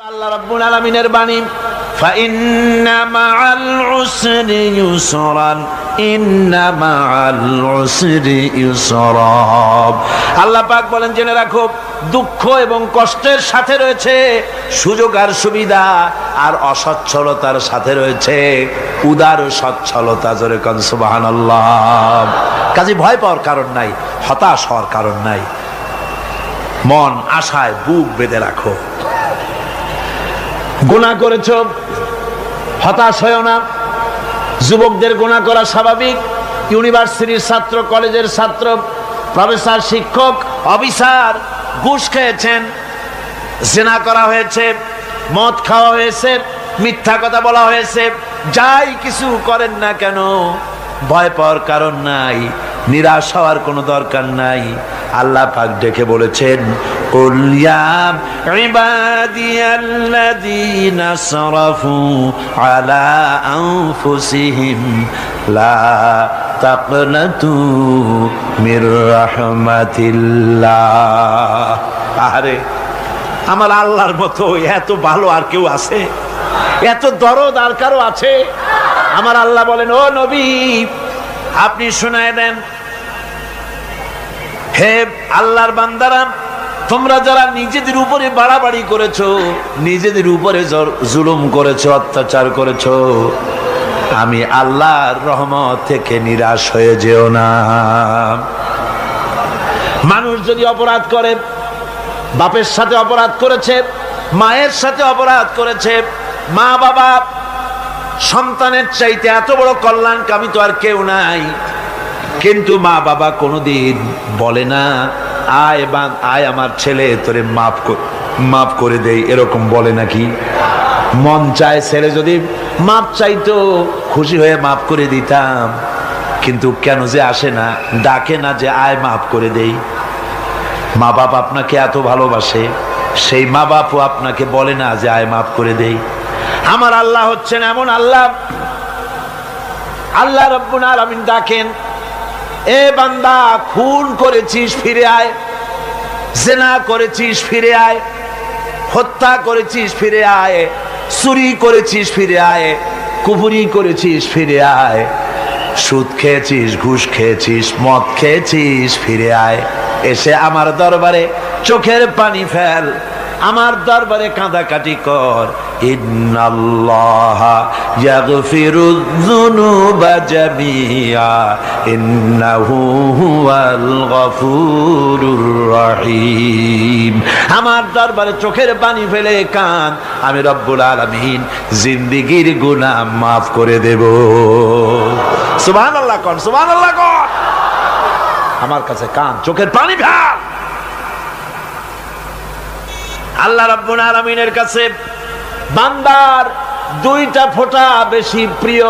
আল্লাহ রাব্বুল আলামিনের বাণী ফাইন্না মাআল উসরি ইউসরান ইন্না মাআল উসরি ইউসরা। আল্লাহ পাক বলেন, জেনে রাখো দুঃখ এবং কষ্টের সাথে রয়েছে সুযোগ আর সুবিধা, আর অসচ্ছলতার সাথে রয়েছে উদার সচ্ছলতা। জোরে কোন সুবহানাল্লাহ। কাজে ভয় পাওয়ার কারণ নাই, হতাশ হওয়ার কারণ নাই। মন আশায় বুক বেঁধে রাখো। গুনাহ করেছ, হতাশ হয়েও না। যুবকদের গুনাহ করা স্বাভাবিক। ইউনিভার্সিটির ছাত্র, কলেজের ছাত্র, প্রফেসর, শিক্ষক, অফিসার ঘুষ খেয়েছেন, জিনা করা হয়েছে, মদ খাওয়া হয়েছে, মিথ্যা কথা বলা হয়েছে। যাই কিছু করেন না কেন, ভয় পাওয়ার কারণ নাই, নিরাশ হওয়ার কোনো দরকার নাই। আল্লাহ পাক ডেকে বলেছেন, কুল ইয়া ইবাদিয়াল্লাযীনা আসরাফু আলা আনফুসিহিম লা তাকনাতু মির রাহমাতিল্লাহ। আরে আমার আল্লাহর মতো এত ভালো আর কেউ আছে? এত দরদ আর কারো আছে? আমার আল্লাহ বলেন, ও নবী আপনি শুনায় দেন, হে আল্লাহর বান্দারা, তোমরা যারা নিজেদের উপরে বাড়াবাড়ি করেছো, নিজেদের উপরে জুলুম করেছো, অত্যাচার করেছো, আমি আল্লাহর রহমত থেকে নিরাশ হয়ে যেও না। মানুষ যদি অপরাধ করে, বাপের সাথে অপরাধ করেছে, মায়ের সাথে অপরাধ করেছে, মা বাবা সন্তানের চাইতে এত বড় কল্যাণকামী তো আর কেউ নাই। কিন্তু মা বাবা কোনোদিন বলে না, আয় আমার ছেলে তোরে মাফ করে দেই, এরকম বলে নাকি? মন চায় ছেলে যদি মাপ চাইতো, খুশি হয়ে মাফ করে দিতাম। কিন্তু কেন যে আসে না, ডাকে না যে আয় মাফ করে দেই। মা বাপ আপনাকে এত ভালোবাসে, সেই মা বাপও আপনাকে বলে না যে আয় মাফ করে দেই। আমার আল্লাহ হচ্ছেন এমন আল্লাহ, আল্লাহ রাব্বুল আলামিন ডাকেন, এ বান্দা খুন করেছিস ফিরে আয়, জিনা করেছিস ফিরে আয়, হত্যা করেছিস ফিরে আয়, চুরি করেছিস ফিরে আয়, কুফরি করেছিস ফিরে আয়, সুদ খেয়েছিস, ঘুষ খেয়েছিস, মদ খেয়েছিস ফিরে আয়। এসে আমার দরবারে চোখের পানি ফেল, আমার দরবারে কাঁদাকাটি কর। ইন্নাল্লাহা ইয়াগফিরুয যুনুবা জামিআ ইন্নাহু হুয়াল গফুরুর রহিম। আমার দরবারে চোখের পানি ফেলে কান, আমি রব্বুল আলামিন জিন্দেগীর গুনাহ মাফ করে দেব। সুবহানাল্লাহ কোন, সুবহানাল্লাহ কোন। আমার কাছে কান, চোখের পানি ফেল। আল্লাহ রাব্বুল আলামিনের কাছে বান্দার দুইটা ফোঁটা বেশি প্রিয়।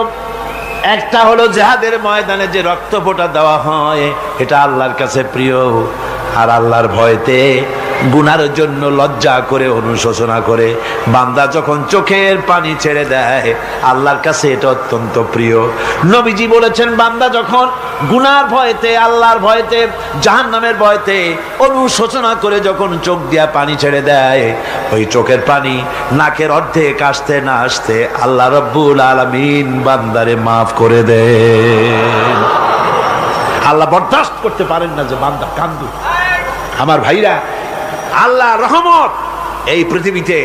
একটা হলো জিহাদের ময়দানে যে রক্ত ফোঁটা দেওয়া হয়, এটা আল্লাহর কাছে প্রিয়। আর আল্লাহর ভয়তে গুনার জন্য লজ্জা করে, অনুশোচনা করে বান্দা যখন চোখের পানি ছেড়ে দেয়, আল্লাহর কাছে এটা অত্যন্ত প্রিয়। নবীজি বলেছেন, বান্দা যখন গুনার ভয়তে, আল্লাহর ভয়তে, জাহান্নামের ভয়তে অনুশোচনা করে যখন চোখ দিয়া পানি ছেড়ে দেয়, ওই চোখের পানি নাকের অর্ধেক আসতে না আসতে আল্লাহ রাব্বুল আলামিন বান্দারে মাফ করে দেন। আল্লাহ বরদাস্ত করতে পারেন না যে বান্দা কান্দু। আমার ভাইরা, আল্লাহ রহমত, এই পৃথিবীতে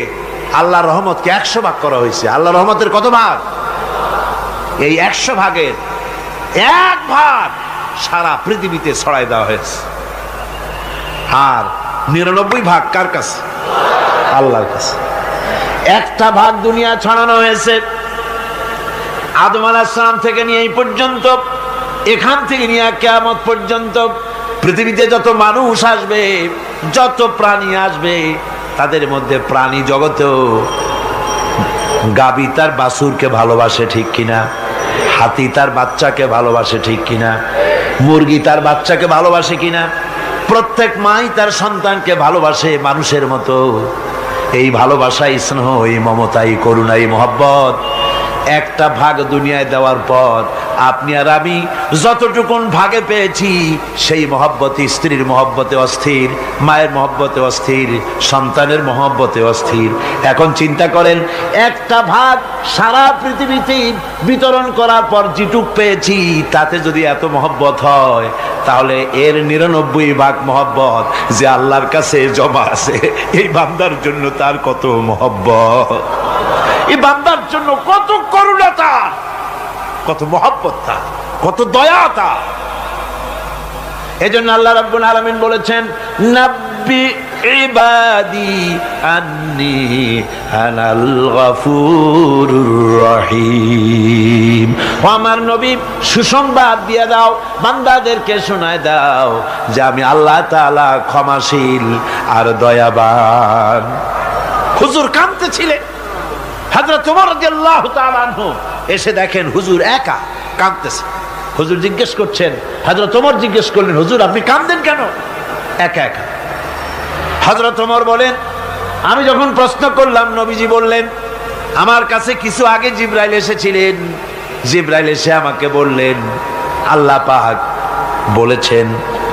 আল্লাহর রহমতকে 100 ভাগ করা হয়েছে। আল্লাহ রহমতের কত ভাগ? এই 100 ভাগের 1 ভাগ সারা পৃথিবীতে ছড়াই দেওয়া হয়েছে। আর 99 ভাগ কার কাছে? আল্লাহর কাছে। একটা ভাগ দুনিয়া ছড়ানো হয়েছে আদম আলাইহিস সালাম থেকে নিয়ে এই পর্যন্ত, এখান থেকে নিয়ে কিয়ামত পর্যন্ত পৃথিবীতে যত মানুষ আসবে, যত প্রাণী আসবে, তাদের মধ্যে প্রাণী জগতেও গাভী তার বাছুরকে ভালোবাসে, ঠিক কিনা? হাতি তার বাচ্চাকে ভালোবাসে, ঠিক কিনা? মুরগি তার বাচ্চাকে ভালোবাসে কিনা? প্রত্যেক মাই তার সন্তানকে ভালোবাসে মানুষের মতো। এই ভালোবাসা, স্নেহ, এই মমতা, এই করুণা, এই মহব্বত একটা ভাগ দুনিয়ায় দেওয়ার পর আপনি আর আমি যতটুকুন ভাগে পেয়েছি সেই মহব্বতে, স্ত্রীর মহব্বতে অস্থির, মায়ের মহব্বতে অস্থির, সন্তানের মহব্বতে অস্থির। এখন চিন্তা করেন, একটা ভাগ সারা পৃথিবীতে বিতরণ করার পর যেটুক পেয়েছি তাতে যদি এত মহব্বত হয়, তাহলে এর 99 ভাগ মহব্বত যে আল্লাহর কাছে জমা আছে, এই বান্দার জন্য তার কত মহব্বত, এই বান্দার জন্য কত করুণা তার, কত মহব্বত তার, কত দয়া তার। এজন্য আল্লাহ রাব্বুল আলামিন বলেছেন, নাব্বি ইবাদি আন্নি আনাল গফুরুর রহিম। ও আমার নবী, সুসংবাদ দিয়ে দাও, বান্দাদেরকে শোনায় দাও যে আমি আল্লাহ তাআলা ক্ষমাশীল আর দয়াবান। হুজুর কাঁদতেছিলেন, হযরত ওমর রাদিয়াল্লাহু তাআলা আনহু এসে দেখেন হুজুর একা কাঁদতেছে। হুজুর জিজ্ঞেস করছেন, হযরত ওমর জিজ্ঞেস করলেন, হুজুর আপনি কাঁদেন কেন একা একা? হযরত ওমর বলেন, আমি যখন প্রশ্ন করলাম নবীজি বললেন, আমার কাছে কিছু আগে জিবরাইল এসেছিলেন, জিবরাইল এসে আমাকে বললেন আল্লাহ পাক বলেছেন,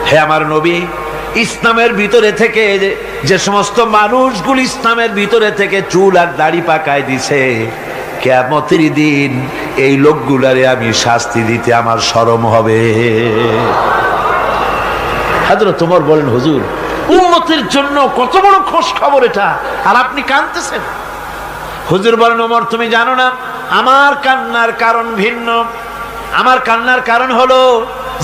হে আমার নবী, ইসলামের ভিতরে থেকে যে সমস্ত মানুষগুলো ইসলামের ভিতরে থেকে চুল আর দাড়ি পাকায় দিছে, কিয়ামতের দিন এই লোকগুলারে আমি শাস্তি দিতে আমার শরম হবে। হযরত ওমর বলেন, হুজুর উম্মতের জন্য কত বড় খোঁজ খবর এটা, আর আপনি কাঁদতেছেন। হুজুর বলেন, ওমর তুমি জানো না আমার কান্নার কারণ ভিন্ন। আমার কান্নার কারণ হলো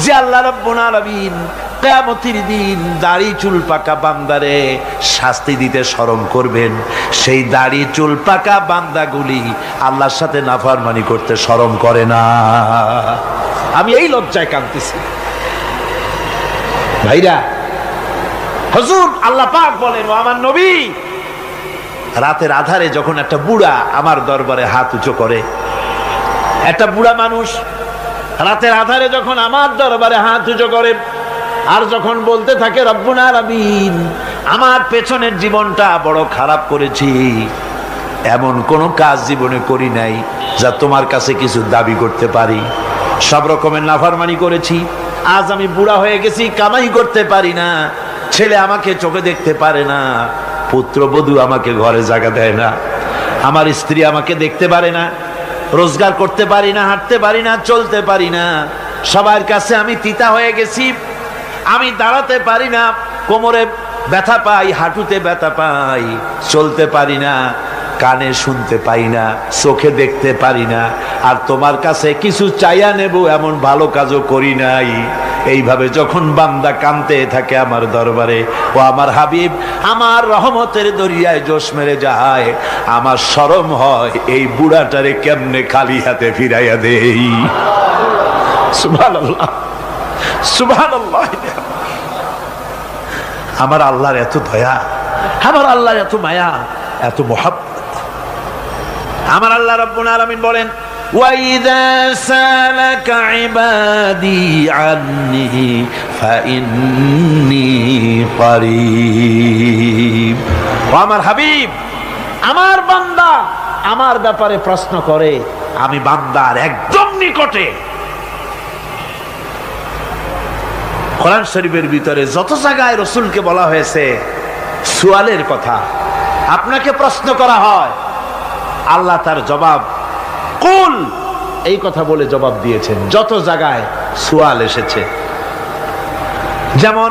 যে আল্লাহ রাব্বুল আলামিন কিয়ামতের দিন দাড়ি চুল পাকা বান্দারে শাস্তি দিতে শরম করবেন, সেই দাড়ি চুল পাকা বান্দাগুলি আল্লাহর সাথে নাফরমানি করতে শরম করে না। আমি এই লজ্জায় কাঁদতেছি। ভাইরা, হুজুর আল্লাহ পাক বলেন, ও আমার নবী, রাতের আধারে যখন একটা বুড়া আমার দরবারে হাত উঁচু করে, একটা বুড়া মানুষ রাতের আধারে যখন আমার দরবারে হাত উঁচু করে আর যখন বলতে থাকে, রব্বুল আলামিন আমার পেছনের জীবনটা বড় খারাপ করেছি, এমন কোন কাজ জীবনে করি নাই যা তোমার কাছে কিছু দাবি করতে পারি, সব রকমের নাফরমানি করেছি, আজ আমি বুড়া হয়ে গেছি, কামাই করতে পারি না, ছেলে আমাকে চোখে দেখতে পারে না, পুত্রবধূ আমাকে ঘরে জায়গা দেয় না, আমার স্ত্রী আমাকে দেখতে পারে না, রোজগার করতে পারি না, হাঁটতে পারি না, চলতে পারি না, সবার কাছে আমি তিতা হয়ে গেছি, আমি দাঁড়াতে পারি না, কোমরে ব্যথা পাই, হাঁটুতে ব্যথা পাই, চলতে পারি না, কানে শুনতে পাই না, চোখে দেখতে পারি না, আর তোমার কাছে কিছু চাইয়া নেব এমন ভালো কাজও করি নাই। এইভাবে যখন বান্দা কাঁদতে থাকে আমার দরবারে, ও আমার হাবিব আমার রহমতের দরিয়ায় জোশ মেরে যায়, আমার শরম হয় এই বুড়াটারে কেমনে খালি হাতে ফিরাইয়া দেই। সুবহানাল্লাহ, সুবহানাল্লাহ। আমার আল্লাহর এত দয়া, আমার আল্লাহর এত মায়া, এত মহব্বত। আমার আল্লাহ রাব্বুল আলামিন বলেন, وَإِذَا سَأَلَكَ عِبَادِي عَنِّي فَإِنِّي قَرِيبٌ। ও আমার হাবিব, আমার বান্দা আমার ব্যাপারে প্রশ্ন করে, আমি বান্দার একদম নিকটে। কোরআন শরীফের ভিতরে যত জায়গায় রাসূলকে বলা হয়েছে সুয়ালের কথা, আপনাকে প্রশ্ন করা হয়, আল্লাহ তার জবাব কুল এই কথা বলে জবাব দিয়েছেন। যত জায়গায় সুয়াল এসেছে, যেমন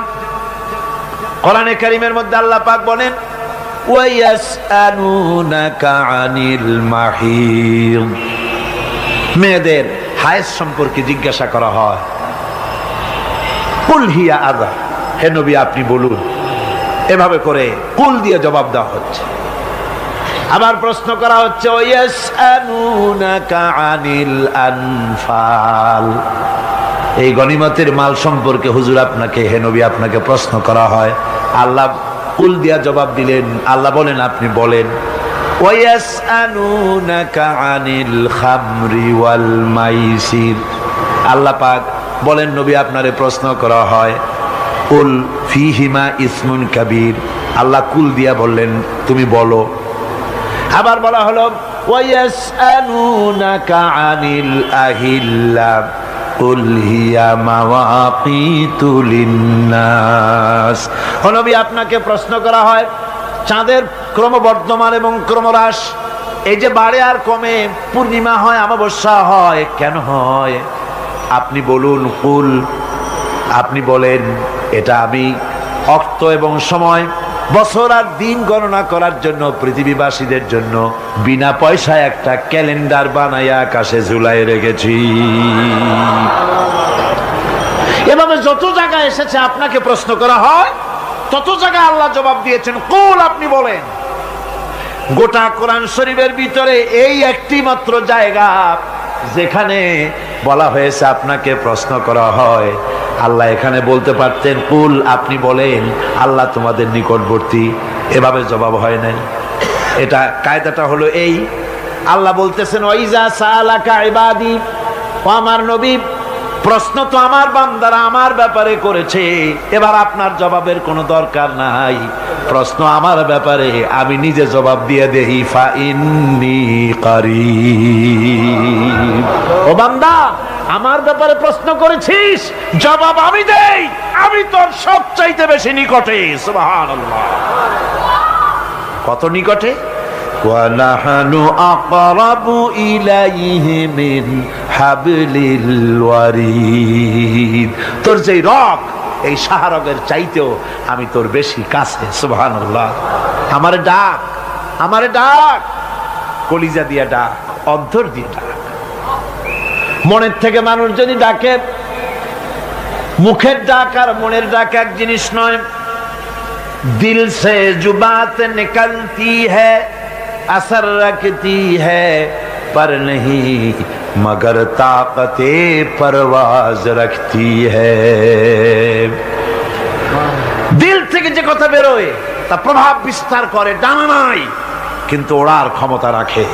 কোরআনে কারীমের মধ্যে আল্লাহ পাক বলেন, ওয়ায়াসআলুনাকা আনিল মাহিদ, মেয়েদের হায়েজ সম্পর্কে জিজ্ঞাসা করা হয়, কুল হিয়া আযা, হে নবী আপনি বলুন। এভাবে করে কুল দিয়ে জবাব দেওয়া হচ্ছে। আবার প্রশ্ন করা হচ্ছে, ওয়ায়াসআলুনাকা আনিল আনফাল, এই গনিমতের মাল সম্পর্কে হুজুর আপনাকে, হে নবী আপনাকে প্রশ্ন করা হয়। আল্লাহ কুল দিয়া জবাব দিলেন, আল্লাহ বলেন আপনি বলেন। ওয়ায়াসআলুনাকা আনিল খামরি ওয়াল মাইসির, আল্লাহ পাক বলেন নবী আপনারে প্রশ্ন করা হয়, কুল ফীহিমা ইসমুন কাবীর, আল্লাহ কুল দিয়া বললেন তুমি বলো। আবার বলা হলো ওয়ায়াসআলুনাকা আনিল আহিল্লা কুল হিয়া মাওয়াকিতু লিন্নাস। ও নবী, আপনাকে প্রশ্ন করা হয় চাঁদের ক্রমবর্ধমান এবং ক্রমহ্রাস, এই যে বাড়ে আর কমে, পূর্ণিমা হয় অমাবস্যা হয়, কেন হয়? আপনি বলুন, কুল, আপনি বলেন, এটা আমি অক্ত এবং সময়, বছর আর দিন গণনা করার জন্য পৃথিবীবাসীদের জন্য বিনা পয়সায় একটা ক্যালেন্ডার বানাইয়া আকাশে ঝুলাই রেখেছি। এভাবে যত জায়গায় এসেছে আপনাকে প্রশ্ন করা হয়, তত জায়গায় আল্লাহ জবাব দিয়েছেন কুল, আপনি বলেন। গোটা কোরআন শরীফের ভিতরে এই একটি মাত্র জায়গা যেখানে বলা হয়েছে আপনাকে প্রশ্ন করা হয়। আল্লাহ এখানে বলতে পারতেন কুল, আপনি বলেন, আল্লাহ তোমাদের নিকটবর্তী, এভাবে জবাব হয় নাই। এটা কায়দাটা হলো এই, আল্লাহ বলতেছেন ওয়াইজা সালাকা ইবাদি, ও আমার নবী, প্রশ্ন তো আমার বান্দারা আমার ব্যাপারে করেছে, এবার আপনার জবাবের কোনো দরকার নাই। প্রশ্ন আমার ব্যাপারে, আমি নিজে জবাব দিয়ে দেই, ফা ইন্নী কারীব। ও বান্দা, আমার ব্যাপারে প্রশ্ন করেছিস, জবাব আমি দেই, আমি তোর সবচাইতে বেশি নিকটে। সুবহানাল্লাহ, কত নিকটে? ওয়ানাহানু আকরাবু ইলাইহি মিন হাবলিল ওয়ারিদ। তোর যে রগ, এই শাহরগের চাইতেও আমি তোর বেশি কাছে। সুবহানাল্লাহ। আমারে ডাক, আমারে ডাক, কলিজা দিয়া ডাক, অন্তর দিয়ে ডাক। মনের থেকে মানুষ যদি ডাকে, মুখের ডাক আর মনের ডাক এক জিনিস নয়। দিল সে জুবাত নিকলতি হ্যায়, असर रखती है पर नहीं मगर ताकते परवाज रखती है। दिल থেকে যে কথা বেরোয় তা প্রভাব বিস্তার করে, ডানা নাই কিন্তু ওড়ার ক্ষমতা রাখে।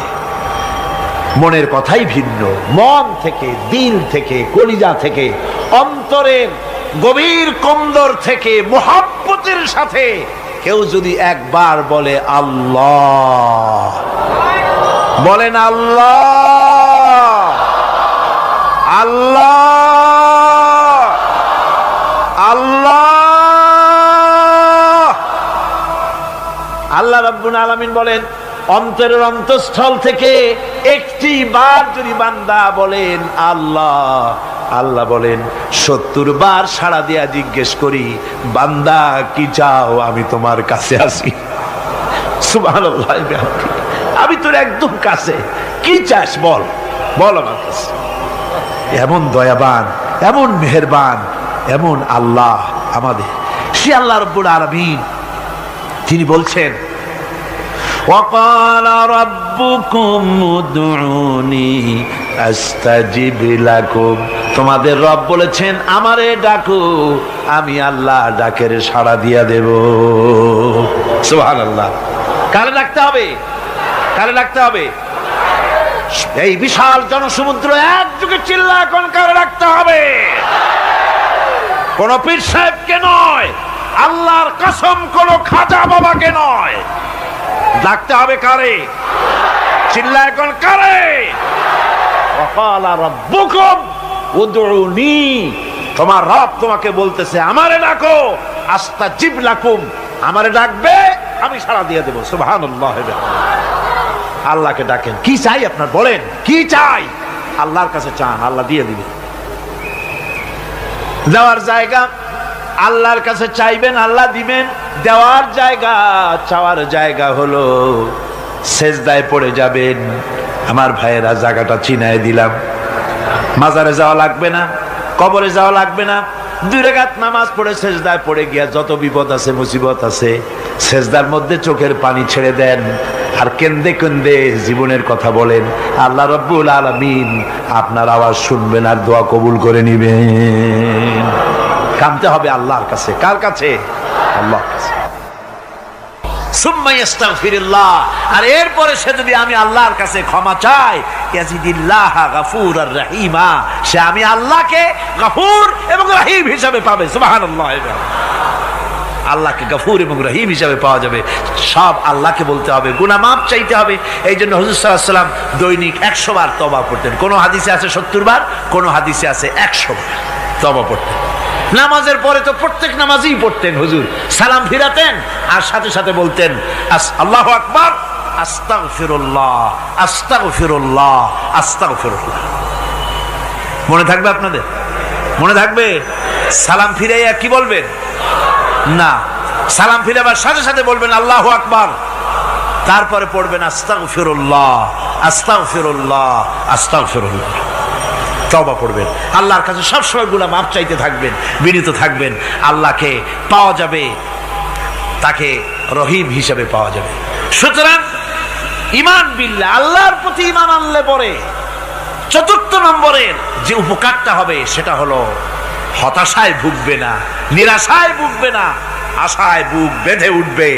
মনের কথাই ভিন্ন। মন থেকে, দিল থেকে, কলিজা থেকে, অন্তরের গভীর কন্দর থেকে মুহাব্বতের সাথে কেউ যদি একবার বলে আল্লাহ, বলেন আল্লাহ, আল্লাহ, আল্লাহ, আল্লাহ রাব্বুল আলামিন বলেন, অন্তরের অন্তঃস্থল থেকে একটি বার যদি বান্দা বলেন আল্লাহ, আল্লাহ বলেন 70 বার সাড়া দিয়া জিজ্ঞেস করি, বান্দা কি চাও, আমি তোমার কাছে আসি। সুবহানাল্লাহ, আমি তোর একদম কাছে, কি চাস বল, বল আমার কাছে। এমন দয়াবান, এমন মেহেরবান, এমন আল্লাহ আমাদের। সে আল্লাহ রাব্বুল আলামিন তিনি বলছেন, وقال ربكم ادعوني استجب لكم। তোমাদের রব বলেছেন আমারে ডাকো, আমি আল্লাহ ডাকের সাড়া দিয়া দেব। সুবহানাল্লাহ। কারে ডাকতে হবে? কারে ডাকতে হবে? এই বিশাল জনসমুদ্র একযোগে চিল্লা এখন কারে ডাকতে হবে? কোন পীর সাহেবকে নয়, আল্লাহর কসম কোন খাজা বাবাকে নয়, ডাকতে হবে কারে? চিল্লা এখন কারে? ওয়াকালা রাব্বুকুম উদউনি, তোমার রব তোমাকে বলতেছে আমারে ডাকো, আস্তাজিব লাকুম, আমারে ডাকবে আমি সাড়া দিয়ে দেব। সুবহানাল্লাহ। আল্লাহকে ডাকেন, কি চাই আপনার বলেন, কি চাই? আল্লাহর কাছে চান, আল্লাহ দিয়ে দিবেন। দেওয়ার জায়গা আল্লাহর কাছে চাইবেন, আল্লাহ দিবেন। দেওয়ার জায়গা, চাওয়ার জায়গা হলো সেজদায় পড়ে যাবেন। আমার ভাইয়েরা, জায়গাটা চিনায় দিলাম। মাজারে যাওয়া লাগবে না, কবরে যাওয়া লাগবে না। 2 রাকাত নামাজ পড়ে সেজদায় পড়ে গিয়া যত বিপদ আছে, মুসিবত আছে, সেজদার মধ্যে চোখের পানি ছেড়ে দেন আর কেন্দে কেন্দে জীবনের কথা বলেন। আল্লাহ রাব্বুল আলামিন আপনার আওয়াজ শুনবেন আর দোয়া কবুল করে নিবেন। কাঁদতে হবে আল্লাহর কাছে। কার কাছে? আল্লাহর কাছে। সুম্মা ইস্তাগফিরুল্লাহ, আর এরপরে সে যদি আমি আল্লাহর কাছে ক্ষমা চাই, ইয়াজিদিল্লাহ গফুরার রহিমা, সে আমি আল্লাহকে গফুর এবং রহিম হিসাবে পাবে। সুবহানাল্লাহ। আল্লাহকে গফুর এবং রহিম হিসাবে পাওয়া যাবে। সব আল্লাহকে বলতে হবে, গুনাহ মাফ চাইতে হবে। এই জন্য হুজুর সাল্লাল্লাহু আলাইহি ওয়াসাল্লাম দৈনিক 100 বার তওবা পড়তেন। কোন হাদিসে আছে 70 বার, কোন হাদিসে আছে 100 বার তওবা পড়তেন। নামাজের পরে তো প্রত্যেক নামাজই পড়তেন হুজুর, সালাম ফিরাতেন আর সাথে সাথে বলতেন আল্লাহু আকবার, আস্তাগফিরুল্লাহ, আস্তাগফিরুল্লাহ, আস্তাগফিরুল্লাহ। মনে থাকবে আপনাদের? মনে থাকবে? সালাম ফিরাইয়া কি বলবেন? না, সালাম ফিরাবার সাথে সাথে বলবেন আল্লাহু আকবার, তারপরে পড়বেন আস্তাগফিরুল্লাহ, আস্তাগফিরুল্লাহ, আস্তাগফিরুল্লাহ। তওবা পড়বেন, আল্লাহর কাছে সবসময় গুনাহ মাফ চাইতে থাকবেন, বিনীত থাকবেন। আল্লাহকে পাওয়া যাবে, তাকে রহিম হিসেবে পাওয়া যাবে। সুতরাং ঈমান বিল্লাহ, আল্লাহর প্রতি ঈমান আনলে পরে চতুর্থ নম্বরের যে উপকারটা হবে সেটা হলো হতাশায় ভুগবে না, নিরাশায় ভুগবে না, আশায় বুক বেঁধে উঠবে,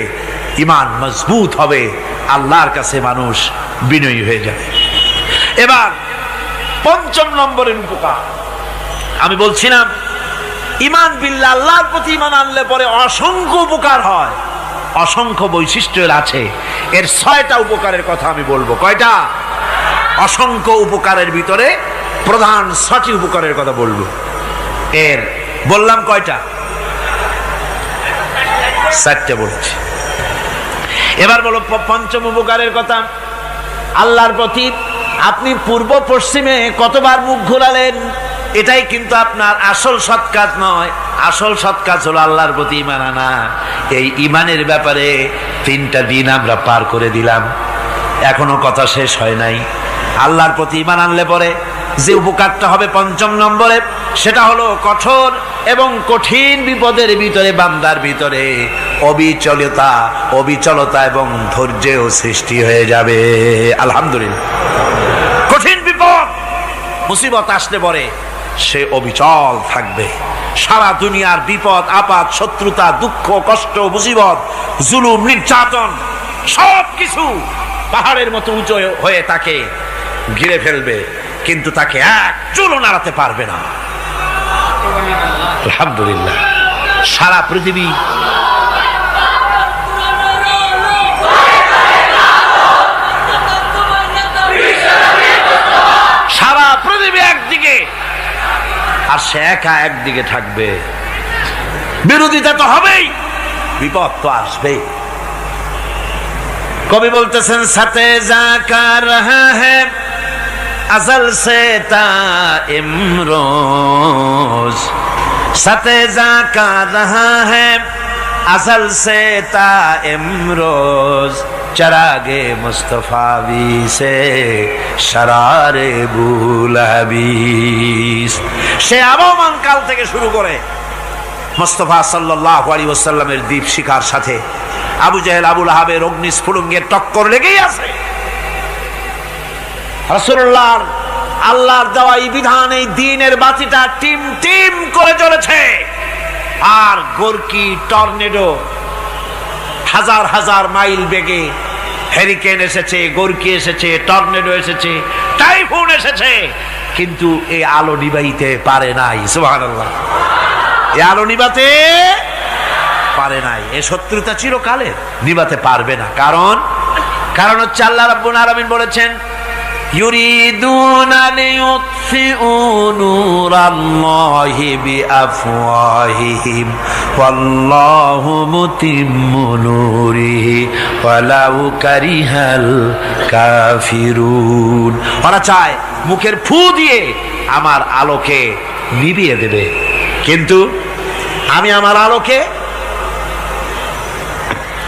ঈমান মজবুত হবে, আল্লাহর কাছে মানুষ বিনয়ী হয়ে যাবে। এবার পঞ্চম নম্বরের উপকার আমি বলছিলাম, ঈমান বিল্লাহ, আল্লাহর প্রতি ঈমান আনলে পরে অসংখ্য উপকার হয়, অসংখ্য বৈশিষ্ট্য আছে। এর 6টা উপকারের কথা আমি বলবো। কয়টা? অসংখ্য উপকারের ভিতরে প্রধান 6টি উপকারের কথা বলবো। এর বললাম কয়টা? 4টে বলেছি। এবার বলো পঞ্চম উপকারের কথা। আল্লাহর প্রতি আপনি পূর্ব পশ্চিমে কতবার মুখ ঘোরালেন, এটাই কিন্তু আপনার আসল সৎ কাজ নয়। আসল সৎ কাজ হলো আল্লাহর প্রতি ঈমান আনা। এই ঈমানের ব্যাপারে 3টা দিন আমরা পার করে দিলাম, এখনো কথা শেষ হয় নাই। আল্লাহর প্রতি ঈমান আনলে পরে যে উপকারটা হবে পঞ্চম নম্বরে, সেটা হলো কঠোর এবং কঠিন বিপদের ভিতরে বান্দার ভিতরে অবিচলতা এবং ধৈর্যের সৃষ্টি হয়ে যাবে। আলহামদুলিল্লাহ। কঠিন বিপদ মুসিবত আসলে পরে সে অবিচল থাকবে। সারা দুনিয়ার বিপদ আপদ, শত্রুতা, দুঃখ, কষ্ট, মুসিবত, জুলুম, নির্যাতন সবকিছু পাহাড়ের মতো উঁচু হয়ে তাকে ঘিরে ফেলবে, কিন্তু তাকে এক চুলও নাড়াতে পারবে না। আলহামদুলিল্লাহ। সারা পৃথিবী একদিকে আর সে একা একদিকে থাকবে। বিরোধিতা তো হবেই, বিপদ তো আসবেই। কবি বলতেছেন, সাথে জাকা রহা হ্যায় अज़ल से ता इमरोज, सतेजा का रहा है अज़ल से ता इमरोज, चरागे मुस्तफावी से शरारे बुलहबीस। সে আবহমান কাল থেকে শুরু করে মুস্তাফা সাল্লাল্লাহু আলাইহি ওয়াসাল্লামের দীপ শিখার সাথে আবু জাহেল, আবু লাহাবের অগ্নিস্ফুলিঙ্গের টক্কর লেগেই আছে। রাসূলুল্লাহ আল্লাহর দেওয়া এই বিধান, এই দ্বীনের বাতিটা টিম টিম করে জ্বলেছে। আর গোরকি, টর্নেডো, হাজার হাজার মাইল বেগে হেরিকেন এসেছে, গোরকি এসেছে, টর্নেডো এসেছে, টাইফুন এসেছে, কিন্তু এই আলো নিবাইতে পারে নাই। সুবহানাল্লাহ। এই আলো নিবাতে পারে নাই। এই শত্রুতা চিরকালের, নিবাতে পারবে না। কারণ হচ্ছে আল্লাহ রাব্বুল আলামিন বলেছেন, ইউরিদুনা লিইউতফিউ নূরাল্লাহি বিআফওয়াহিহিম ওয়াল্লাহু মুতিম্মু নূরিহি ওয়ালাউ কারিহাল কাফিরুন। ওরা চায় মুখের ফু দিয়ে আমার আলোকে নিভিয়ে দেবে, কিন্তু আমি আমার আলোকে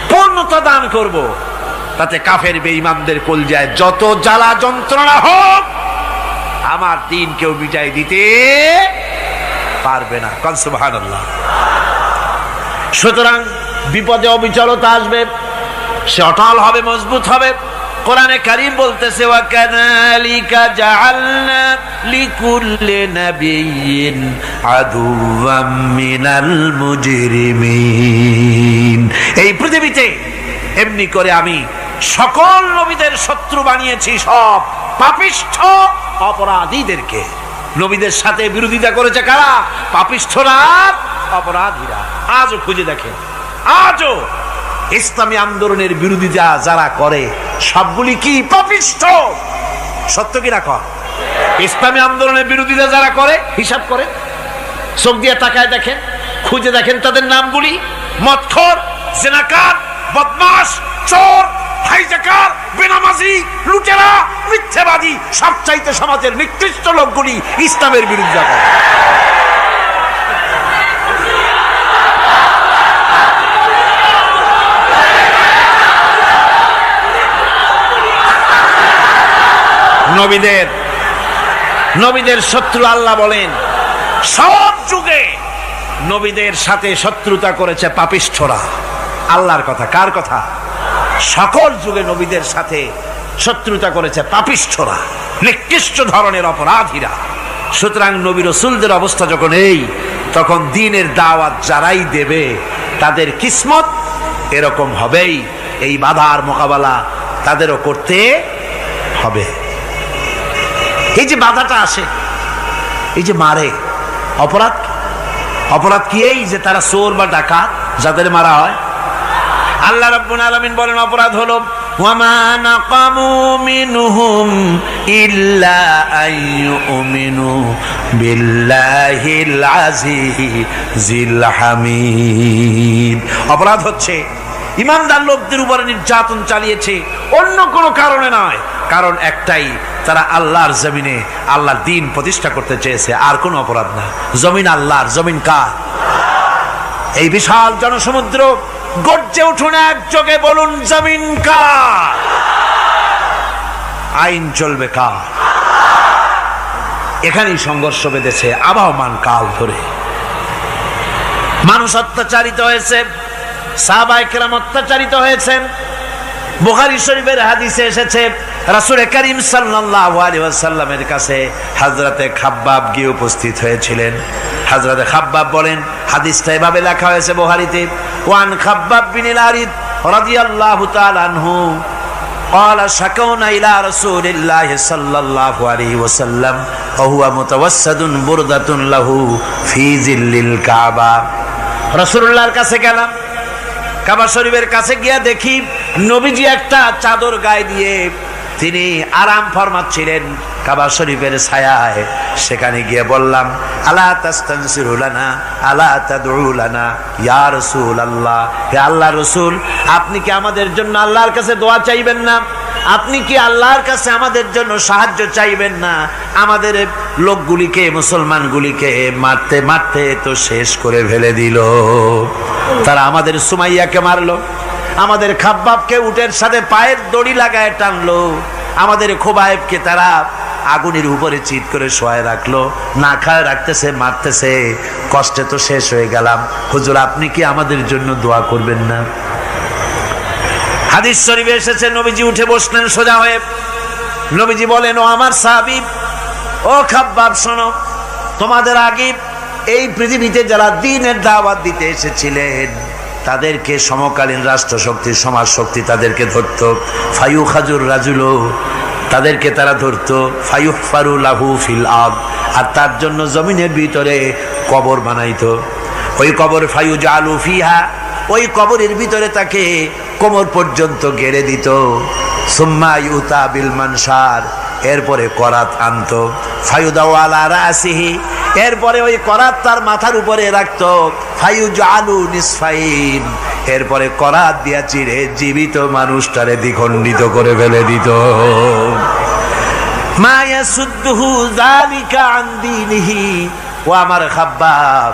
পূর্ণতা দান করব। তাতে কাফের বেঈমানদের কলজায় যত জ্বালা যন্ত্রণা হোক, আমার দ্বীন কেউ মিটাই দিতে পারবে না। সুবহানাল্লাহ। সুতরাং বিপদে অবিচলতা আসবে, সে অটল হবে, মজবুত হবে। কোরআনে কারীম বলতেছে, ওয়া কাযালিকা জাআলনা লিকুল্লি নাবিয়্যিন আদুওয়াম মিনাল মুজরিমিন। এই পৃথিবীতে এমনি করে আমি সকল নবীদের শত্রু বানিয়েছি, সব পাপিষ্ঠ অপরাধীদেরকে। নবীদের সাথে বিরোধিতা করেছে কারা? পাপিষ্ঠরা, অপরাধীরা। আজও খুঁজে দেখেন আজও ইসলামী আন্দোলনের বিরোধিতা যারা করে সবগুলি কি পাপিষ্ঠ। সত্য কিনা কর? ইসলামী আন্দোলনের বিরোধিতা যারা করে হিসাব করে, চোখ দিয়ে তাকায় দেখেন, খুঁজে দেখেন তাদের নামগুলি। মদখোর, জিনাকার, বদমাশ, চোর, হাইজাকার, বেনামাজি, লুটেরা, মিথ্যাবাদী, সবচাইতে সমাজের নিকৃষ্ট লোকগুলি ইসলামের বিরুদ্ধে করে। নবীদের শত্রু আল্লাহ বলেন সব যুগে নবীদের সাথে শত্রুতা করেছে পাপিষ্ঠরা। আল্লাহর কথা, কার কথা? সকল যুগে নবীদের সাথে শত্রুতা করেছে পাপিষ্ঠরা, নিকৃষ্ট ধরনের অপরাধীরা। সুতরাং নবী রাসূলদের অবস্থা যখন এই, তখন দ্বীনের দাওয়াত যারাই দেবে তাদের কিসমত এরকম হবেই। এই বাধার মোকাবেলা তাদেরও করতে হবে। এই যে বাধাটা আসে, এই যে মারে, অপরাধ কি? এই যে তারা চোর বা ডাকাত যাদের মারা হয়। আল্লাহ রাব্বুল আলামিন বলেন অপরাধ হলো ওয়ামা নাকামু মিনহুম ইল্লা আইয়ুমিনু বিল্লাহিল আজিজিল হামিদ। অপরাধ হচ্ছে ইমানদার লোকদের উপরে নির্যাতন চালিয়েছে, অন্য কোনো কারণে নয়। কারণ একটাই, তারা আল্লাহর জমিনে আল্লাহর দ্বীন প্রতিষ্ঠা করতে চেয়েছে, আর কোনো অপরাধ না। জমিন আল্লাহর, জমিন কার? এই বিশাল জনসমুদ্র গর্জে উঠুন একযোগে, বলুন জমিন কার? আইন চলবে কার? এখানেই সংঘর্ষ বেঁধেছে আবহমান কাল ধরে। মানুষ অত্যাচারিত হয়েছে, সাহাবায়ে কেরাম অত্যাচারিত হয়েছেন। বুখারী শরীফের হাদিসে এসেছে রাসূল করিম সাল্লাল্লাহু আলাইহি ওয়াসাল্লামের কাছে হযরতে খাব্বাব গিয়ে উপস্থিত হয়েছিলেন। হযরতে খাব্বাব বলেন, হাদিসটা এভাবে লেখা হয়েছে বুখারীতে, ওয়ান খাব্বাব বিন আরিদ রাদিয়াল্লাহু তাআলা আনহু قال شكونا إلى رسول الله صلى الله عليه وسلم وهو متوسد بردة له في ظل الكعبة। রাসূলুল্লাহর কাছে গেলাম, কাবা শরীফের কাছে গিয়ে দেখি নবীজি একটা চাদর গায়ে দিয়ে তিনি আরাম ফরমাচ্ছিলেন কাবা শরীফের ছায়ায়। সেখানে গিয়ে বললাম, আলা তাস্তানসিরু লানা আলা তাদউ লানা ইয়া রাসূলুল্লাহ, হে আল্লাহর রাসূল, আপনি কি আমাদের জন্য আল্লাহর কাছে দোয়া চাইবেন না? আপনি কি আল্লাহর কাছে আমাদের জন্য সাহায্য চাইবেন না? আমাদের লোকগুলিকে, মুসলমানগুলিকে মারতে মারতে তো শেষ করে ফেলে দিল। তারা আমাদের সুমাইয়াকে মারলো, আমাদের খাব্বাবকে উটের সাথে পায়ের দড়ি লাগায় টানলো, আমাদের খোবায়েবকে তারা আগুনের উপরে চিৎ করে শোয়ায় রাখলো, না খায় রাখতেছে, মারতেছে। কষ্টে তো শেষ হয়ে গেলাম, হুজুর আপনি কি আমাদের জন্য দোয়া করবেন না? হাদিস শরীফে এসেছে নবীজি উঠে বসলেন সোজা হয়ে। নবীজি বলেন, ও আমার সাহাবী, ও খাব্বাব শোনো, তোমাদের আগে এই পৃথিবীতে যারা দ্বীনের দাওয়াত দিতে এসেছিলেন তাদেরকে সমকালীন রাষ্ট্রশক্তি, সমাজ শক্তি তাদেরকে ধরত। ফায়ুখাজুর রাজুলো, তাদেরকে তারা ধরত। ফায়ুহফারু লাহু ফিল আরদ, আর তার জন্য জমিনের ভিতরে কবর বানাইতো। ওই কবর ফায়ুজালু ফিহা, ওই কবরের ভিতরে তাকে কোমর পর্যন্ত গেড়ে দিত। সুম্মা ইউতা বিল মানশার, এরপরে করাত আনতো। ফায়ুদাউ আলা রাসিহি, এরপরে ওই করাত তার মাথার উপরে রাখতো। ফায়ুজালু নিসফাইন, এরপরে করাত দিয়া চিরে জীবিত মানুষটারে দ্বিখণ্ডিত করে ফেলে দিত। মা ইয়াসুদ্দুহু যালিকা আন দীনিহি, ও আমার খাব্বাব,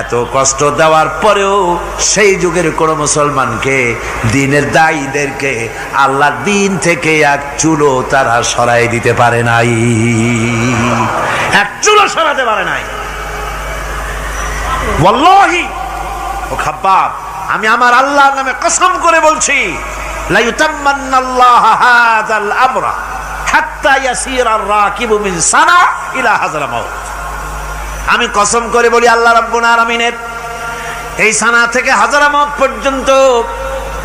এত কষ্ট দেওয়ার পরেও সেই যুগের কোন মুসলমানকে, দ্বীনের দায়ীদেরকে আল্লাহর দ্বীন থেকে এক চুলো তারা সরাই দিতে পারে নাই, এক চুলো সরাতে পারে নাই। ওয়াল্লাহি, ও খাব্বাব, আমি আমার আল্লাহর নামে কসম করে বলছি, লা ইউতাম্মান্নাল্লাহু হাযাল আমরা হাত্তা ইয়াসিরা আর-রাকিবু মিন সানা ইলা হাযরামাউত। আমি কসম করে বলি, আল্লাহ রাব্বুল আলামিনের এই সানা থেকে হাজারামাউত পর্যন্ত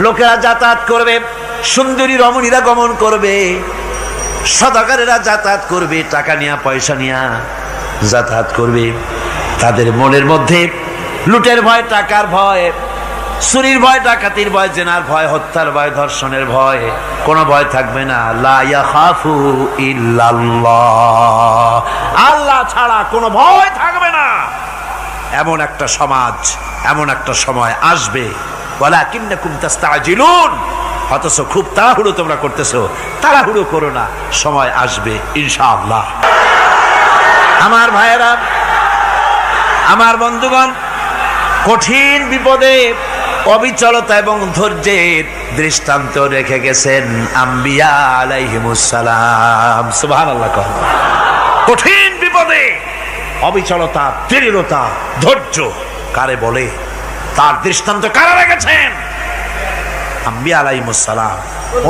লোকেরা যাতায়াত করবে, সুন্দরী রমণীরা গমন করবে, সদাগরেরা যাতায়াত করবে, টাকা নিয়া পয়সা নিয়া যাতায়াত করবে। তাদের মনের মধ্যে লুটের ভয়, টাকার ভয়, চুরির ভয়, ডাকাতির ভয়, জেনার ভয়, হত্যার ভয়, ধর্ষণের ভয়, কোনো ভয় থাকবে না। লা ইয়াখাফু ইল্লাল্লাহ, আল্লাহ ছাড়া কোনো ভয় থাকবে না। এমন একটা সমাজ, এমন একটা সময় আসবে। ওয়ালাকিন্নাকুম তাস্তাজিলুন, অথচ খুব তাড়াহুড়ো তোমরা করতেছো। তাড়াহুড়ো করো না, সময় আসবে ইনশাআল্লাহ। আমার ভাইয়েরা, আমার বন্ধুগণ, কঠিন বিপদে অবিচলতা এবং ধৈর্যের দৃষ্টান্ত রেখে গেছেন আম্বিয়া আলাইহিমুস সালাম। সুবহানাল্লাহ। কঠিন বিপদে অবিচলতা, দৃঢ়তা, ধৈর্য কারে বলে, তার দৃষ্টান্ত কারা রেখেছেন? আম্বিয়া আলাইহিমুস সালাম।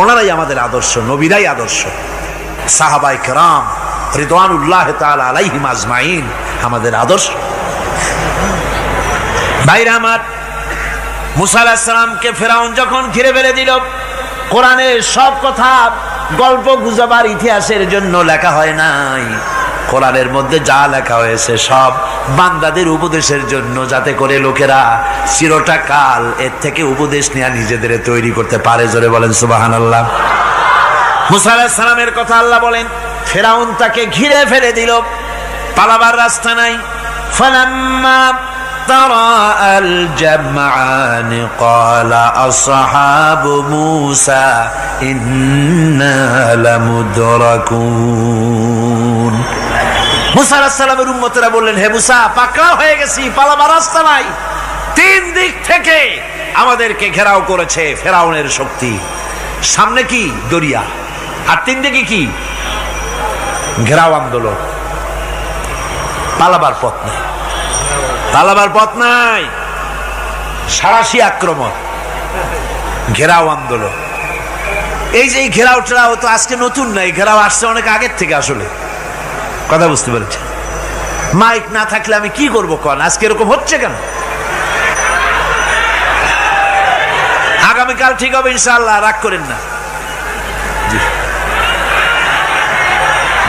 ওনারাই আমাদের আদর্শ, নবীরাই আদর্শ। সাহাবায়ে কেরাম রিদওয়ানুল্লাহ তাআলা আলাইহিম আজমাইন আমাদের আদর্শ। ভাইরা আমার, মুসা আলাইহিস সালামকে ফেরাউন যখন ঘিরে ফেলে দিল, কোরআনের সব কথা গল্প গুজবার ইতিহাসের জন্য লেখা হয় নাই। কোরআনের মধ্যে যা লেখা হয়েছে সব বান্দাদের উপদেশের জন্য, যাতে করে লোকেরা চিরটা কাল এর থেকে উপদেশ নিয়ে নিজেদের তৈরি করতে পারে। জোরে বলেন সুবহানাল্লাহ। মুসা আলাইহিস সালামের কথা আল্লাহ বলেন, ফেরাউন তাকে ঘিরে ফেলে দিল, পালাবার রাস্তা নাই। ফালাম্মা تراءى الجمعان قال أصحاب موسى إنا لمدركون। মুসা আলাইহিস সালামের উম্মতেরা বললেন, হে মুসা, পাকড়াও হয়ে গেছি, পালাবার রাস্তা নাই। তিন দিক থেকে আমাদেরকে ঘেরাও করেছে ফেরাউনের শক্তি। সামনে কি? দরিয়া, আর তিন দিকে কি? ঘেরাও আন্দোলন। পালাবার পথ নেই, পালাবার পথ নাই। সারাশি আক্রমণ, ঘেরাও আন্দোলন। এই যে ঘেরাও টেরাও তো আজকে নতুন নাই, ঘেরাও আসছে অনেক আগের থেকে। আসলে কথা বুঝতে পেরেছেন? মাইক না থাকলে আমি কি করবো কোন? আজকে এরকম হচ্ছে কেন? আগামীকাল ঠিক হবে ইনশাআল্লাহ, রাগ করেন না।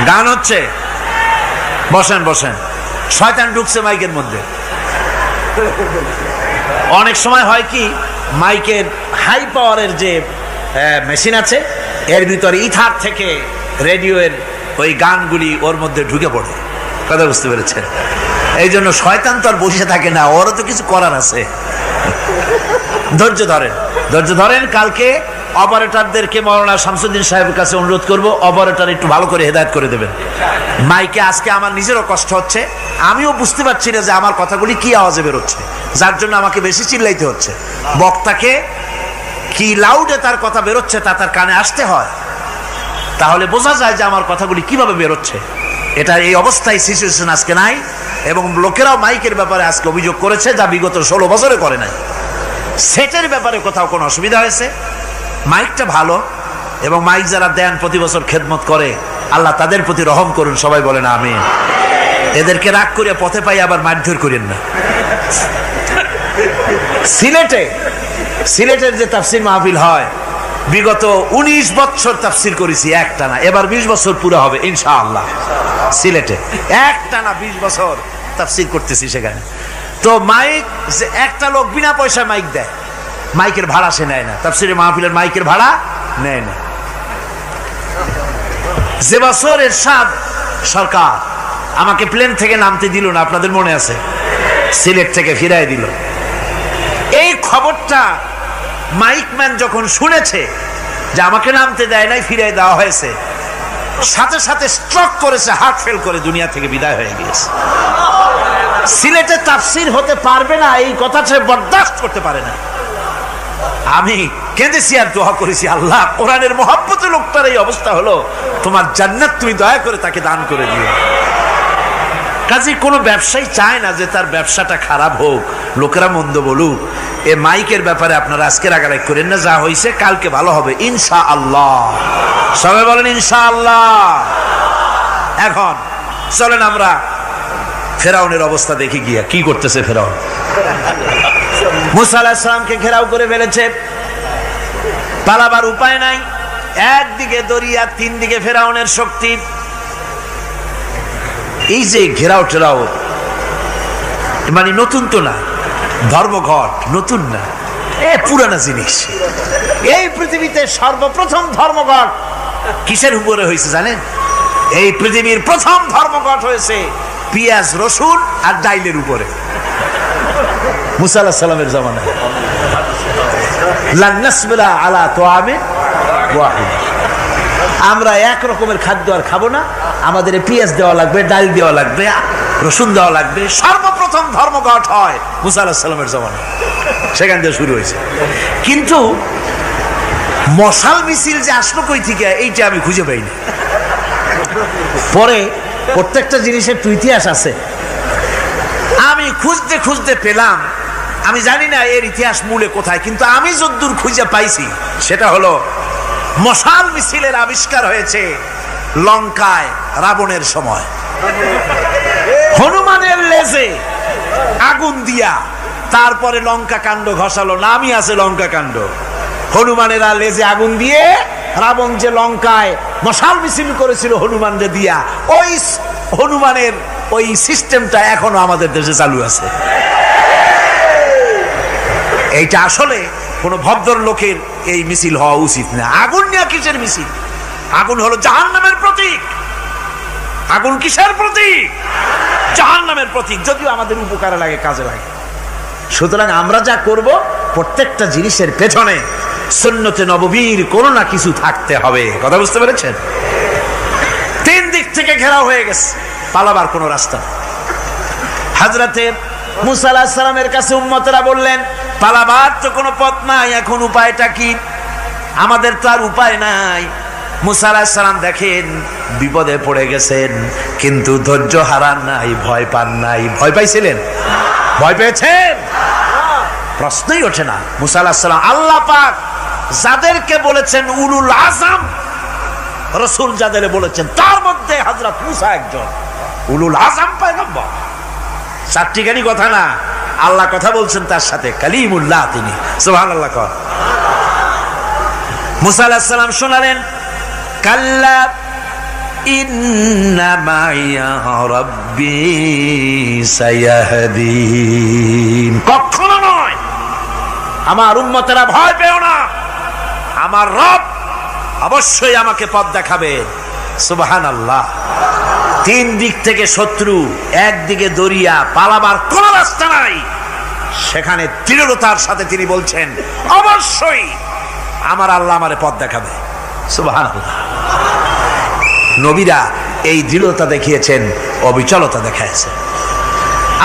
গান হচ্ছে, বসেন বসেন। শয়তান ঢুকছে মাইকের মধ্যে। অনেক সময় হয় কি, মাইকের হাই পাওয়ারের যে মেশিন আছে, এর ভিতরে ইথার থেকে রেডিওর ওই গানগুলি ওর মধ্যে ঢুকে পড়ে। কথা বুঝতে পেরেছেন? এই জন্য শয়তান তো আর বসে থাকে না, ওরও তো কিছু করার আছে। ধৈর্য ধরেন, ধৈর্য ধরেন। কালকে অপারেটরদেরকে মাওলানা শামসুদ্দিন সাহেবের কাছে অনুরোধ করব, অপারেটর একটু ভালো করে হেদায়েত করে দেবেন মাইকে। আজকে আমার নিজেরও কষ্ট হচ্ছে, আমিও বুঝতে পারছি না যে আমার কথাগুলি কি আওয়াজে বেরোচ্ছে, যার জন্য আমাকে বেশি চিল্লাইতে হচ্ছে। বক্তাকে কি লাউডে তার কথা বেরোচ্ছে তা তার কানে আসতে হয়, তাহলে বোঝা যায় যে আমার কথাগুলি কিভাবে বেরোচ্ছে। এটা এই অবস্থায় সিচুয়েশন আজকে নাই, এবং লোকেরাও মাইকের ব্যাপারে আজকে অভিযোগ করেছে, যা বিগত 16 বছরে করে নাই। সেটের ব্যাপারে কোথাও কোনো অসুবিধা হয়েছে? মাইকটা ভালো, এবং মাইক যারা দেন প্রতি বছর খেদমত করে, আল্লাহ তাদের প্রতি রহম করুন। সবাই বলেন আমিন। এদেরকে রাগ করে পথে পাই আবার মারধর করেন না। সিলেটের যে তাফসির মাহফিল হয়, বিগত 19 বছর তাফসির করেছি একটানা, এবার 20 বছর পুরো হবে ইনশাআল্লাহ। সিলেটে একটানা 20 বছর তাফসির করতেছি সেখানে। তো মাইক, যে একটা লোক বিনা পয়সায় মাইক দেয়, মাইকের ভাড়া সে নেয় না। তাফসিরের মাহফিলের মাইকের ভাড়া নেয় না। যে বছর এরশাদ সরকার আমাকে প্লেন থেকে নামতে দিল না, আপনাদের মনে আছে? সিলেট থেকে ফিরাই দিল। এই খবরটা মাইকম্যান যখন শুনেছে যে আমাকে নামতে দেয় নাই, ফিরাই দেওয়া হয়েছে, সাথে সাথে স্ট্রোক করেছে, হার্ট ফেল করে দুনিয়া থেকে বিদায় হয়ে গিয়েছে। সিলেটে তাফসির হতে পারবে না, এই কথা সে বরদাস্ত করতে পারে না। আমি কেঁদেছি আর দোয়া করেছি, আল্লাহ, কোরআনের মহব্বতে লোকটার এই অবস্থা হলো, তোমার জান্নাত তুমি দয়া করে তাকে দান করে দিও। কাজে কোনো ব্যবসায়ী চায় না যে তার ব্যবসাটা খারাপ হোক, লোকেরা মন্দ বলুক। এ মাইকের ব্যাপারে আপনারা আজকে রাগারাগ করেন না, যা হয়েছে কালকে ভালো হবে ইনশাআল্লাহ। সবাই বলেন ইনশাআল্লাহ। এখন চলেন আমরা ফেরাউনের অবস্থা দেখি গিয়া কি করতেছে ফেরাউন। মুসা আলাইহিস সালামকে ঘেরাও করে ফেলেছে, পালাবার উপায় নাই। একদিকে দরিয়া, তিন দিকে ফেরাউনের শক্তি। এই যে ঘেরাও টেরাও মানে নতুন তো না, ধর্মঘট নতুন না, পুরানা জিনিস। এই পৃথিবীতে সর্বপ্রথম ধর্মঘট কিসের উপরে হয়েছে জানেন? এই পৃথিবীর প্রথম ধর্মঘট হয়েছে পেঁয়াজ রসুন আর ডাইলের উপরে, মুসা আলাইহিস সালামের জামানায়। লান নাসবিরা আলা তুআমিন ওয়াহিদ, আমরা এক রকমের খাদ্য আর খাবো না, আমাদের পেঁয়াজ দেওয়া লাগবে, ডাল দেওয়া লাগবে, রসুন দেওয়া লাগবে। সর্বপ্রথম ধর্মঘট হয় মুসা আলাইহিস সালামের জামানায়, সেখান থেকে শুরু হয়েছে। কিন্তু মশাল মিছিল যে আসলো কই থেকে, এইটা আমি খুঁজে পাইনি। পরে প্রত্যেকটা জিনিসের তো ইতিহাস আছে, আমি খুঁজতে খুঁজতে পেলাম। আমি জানি না এর ইতিহাস মূলে কোথায়, কিন্তু আমি যদ্দূর খুঁজে পাইছি সেটা হলো মশাল মিছিলের আবিষ্কার হয়েছে লঙ্কায় রাবণের সময়। হনুমানের লেজে আগুন দিয়া তারপরে লঙ্কা কাণ্ড ঘষালো, নামই আছে লঙ্কা কাণ্ড। হনুমানেরা লেজে আগুন দিয়ে রাবণ যে লঙ্কায় মশাল মিছিল করেছিল হনুমানদের দিয়া, ওই হনুমানের ওই সিস্টেমটা এখনো আমাদের দেশে চালু আছে। এইটা আসলে কোন ভদ্র লোকের এই মিছিল হওয়া উচিত না। আগুন নিয়ে কিসের মিছিল? আগুন হলো জাহান্নামের প্রতীক। আগুন কিসের প্রতীক? জাহান্নামের প্রতীক। যদিও আমাদের উপকারে লাগে, কাজে লাগে। সুতরাং আমরা যা করব প্রত্যেকটা জিনিসের পেছনে সুন্নতে নববীর কোনো না কিছু থাকতে হবে। কথা বুঝতে পেরেছেন? তিন দিক থেকে ঘেরাও হয়ে গেছে, পালাবার কোনো রাস্তা নেই। হযরতে মুসা আলাইহিস সালামের কাছে উম্মতেরা বললেন, পালাবার তো কোনো পথ নাই, এখন উপায়টা কি? আমাদের তো আর উপায় নাই। মুসা আলাইহিস সালাম দেখেন বিপদে পড়ে গেছেন, কিন্তু ধৈর্য হারান নাই, ভয় পান নাই। ভয় পাইছিলেন? ভয় পেয়েছেন? প্রশ্নই ওঠে না। মুসা আলাইহিস সালাম আল্লাহ পাক যাদেরকে বলেছেন উলুল আযম রাসূল, যাদের বলেছেন তার মধ্যে হযরত মুসা একজন উলুল আযম পয়গম্বর। চারটিখানি কথা না, আল্লাহ কথা বলছেন তার সাথে, কালিমুল্লাহ তিনি। সুবহানাল্লাহ। কর মুসা আলাইহিস সালাম শোনালেন, কাল্লা ইন্না মাইয়া রাব্বি সায়াহদিন। কখনো নয়, আমার উম্মতেরা ভয় পেও না, আমার রব অবশ্যই আমাকে পথ দেখাবেন। সুবহানাল্লাহ। তিন দিক থেকে শত্রু, একদিকে দরিয়া, পালাবার কোন রাস্তা নাই। সেখানে দৃঢ়তার সাথে তিনি বলছেন, অবশ্যই আমার আল্লাহ আমারে পথ দেখাবে। সুবহানাল্লাহ। নবীরা এই দৃঢ়তা দেখিয়েছেন, অবিচলতা দেখাইছেন।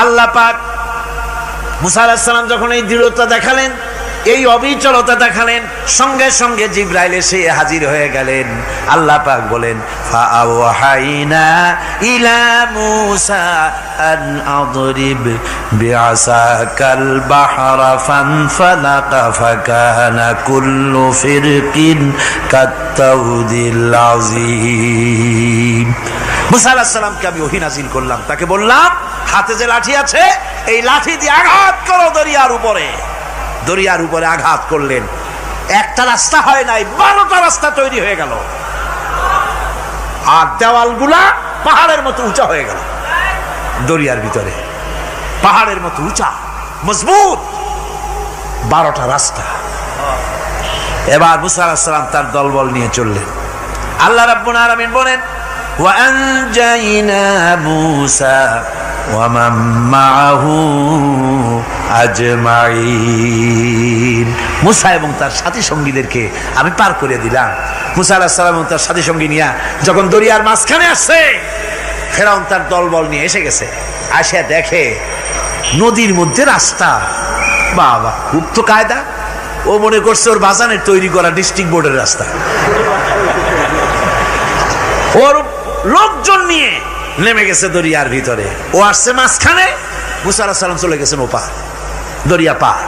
আল্লাহ পাক মুসা আলাইহিস সালাম যখন এই দৃঢ়তা দেখালেন, এই অবিচলতা দেখালেন, সঙ্গে সঙ্গে জিবরাইল এসে হাজির হয়ে গেলেন। আল্লাহ পাক বলেন, ফাআওহাইনা ইলা মূসা আন আদরিব বিআসাকাল বাহরা ফানফালাকা ফাকানা কুল্লু ফিরকিন কাত্তাউদিল আযীম। মূসা আলাইহিস সালামকে আমি ওহী নাযিল করলাম, তাকে বললাম হাতে যে লাঠি আছে এই লাঠি দিয়ে আঘাত করো দরিয়ার উপরে। দরিয়ার উপরে আঘাত করলেন, একটা রাস্তা হয় নাই, 12টা রাস্তা তৈরি হয়ে গেল। আর দেওয়ালগুলা পাহাড়ের মতো উঁচা হয়ে গেল। দরিয়ার ভিতরে পাহাড়ের মতো উঁচা মজবুত 12টা রাস্তা। এবার মুসা আলাইহিস সালাম তার দলবল নিয়ে চললেন। আল্লাহ রাব্বুল আলামিন বলেন, ওয়া আনজাইনা মূসা ওয়া মান মাআহু আজমাইন। মুসা এবং তার সাথী সঙ্গীদেরকে আমি পার করে দিলাম। মুসা আলাইহিস সালাম এবং তার সাথী সঙ্গী নিয়ে যখন দরিয়ার মাঝখানে আসছে, ফেরাউন তার দলবল নিয়ে এসে গেছে। আসে দেখে নদীর মধ্যে রাস্তা। বাবা, খুব তো কায়দা। ও মনে করছে ওর বাজানের তৈরি করা ডিস্ট্রিক্ট বোর্ডের রাস্তা। ওর লোকজন নিয়ে নেমে গেছে দরিয়ার ভিতরে, ও আসছে মাঝখানে, মুসা আলাইহিস সালাম চলে গেছেন ওপার, দরিয়া পার।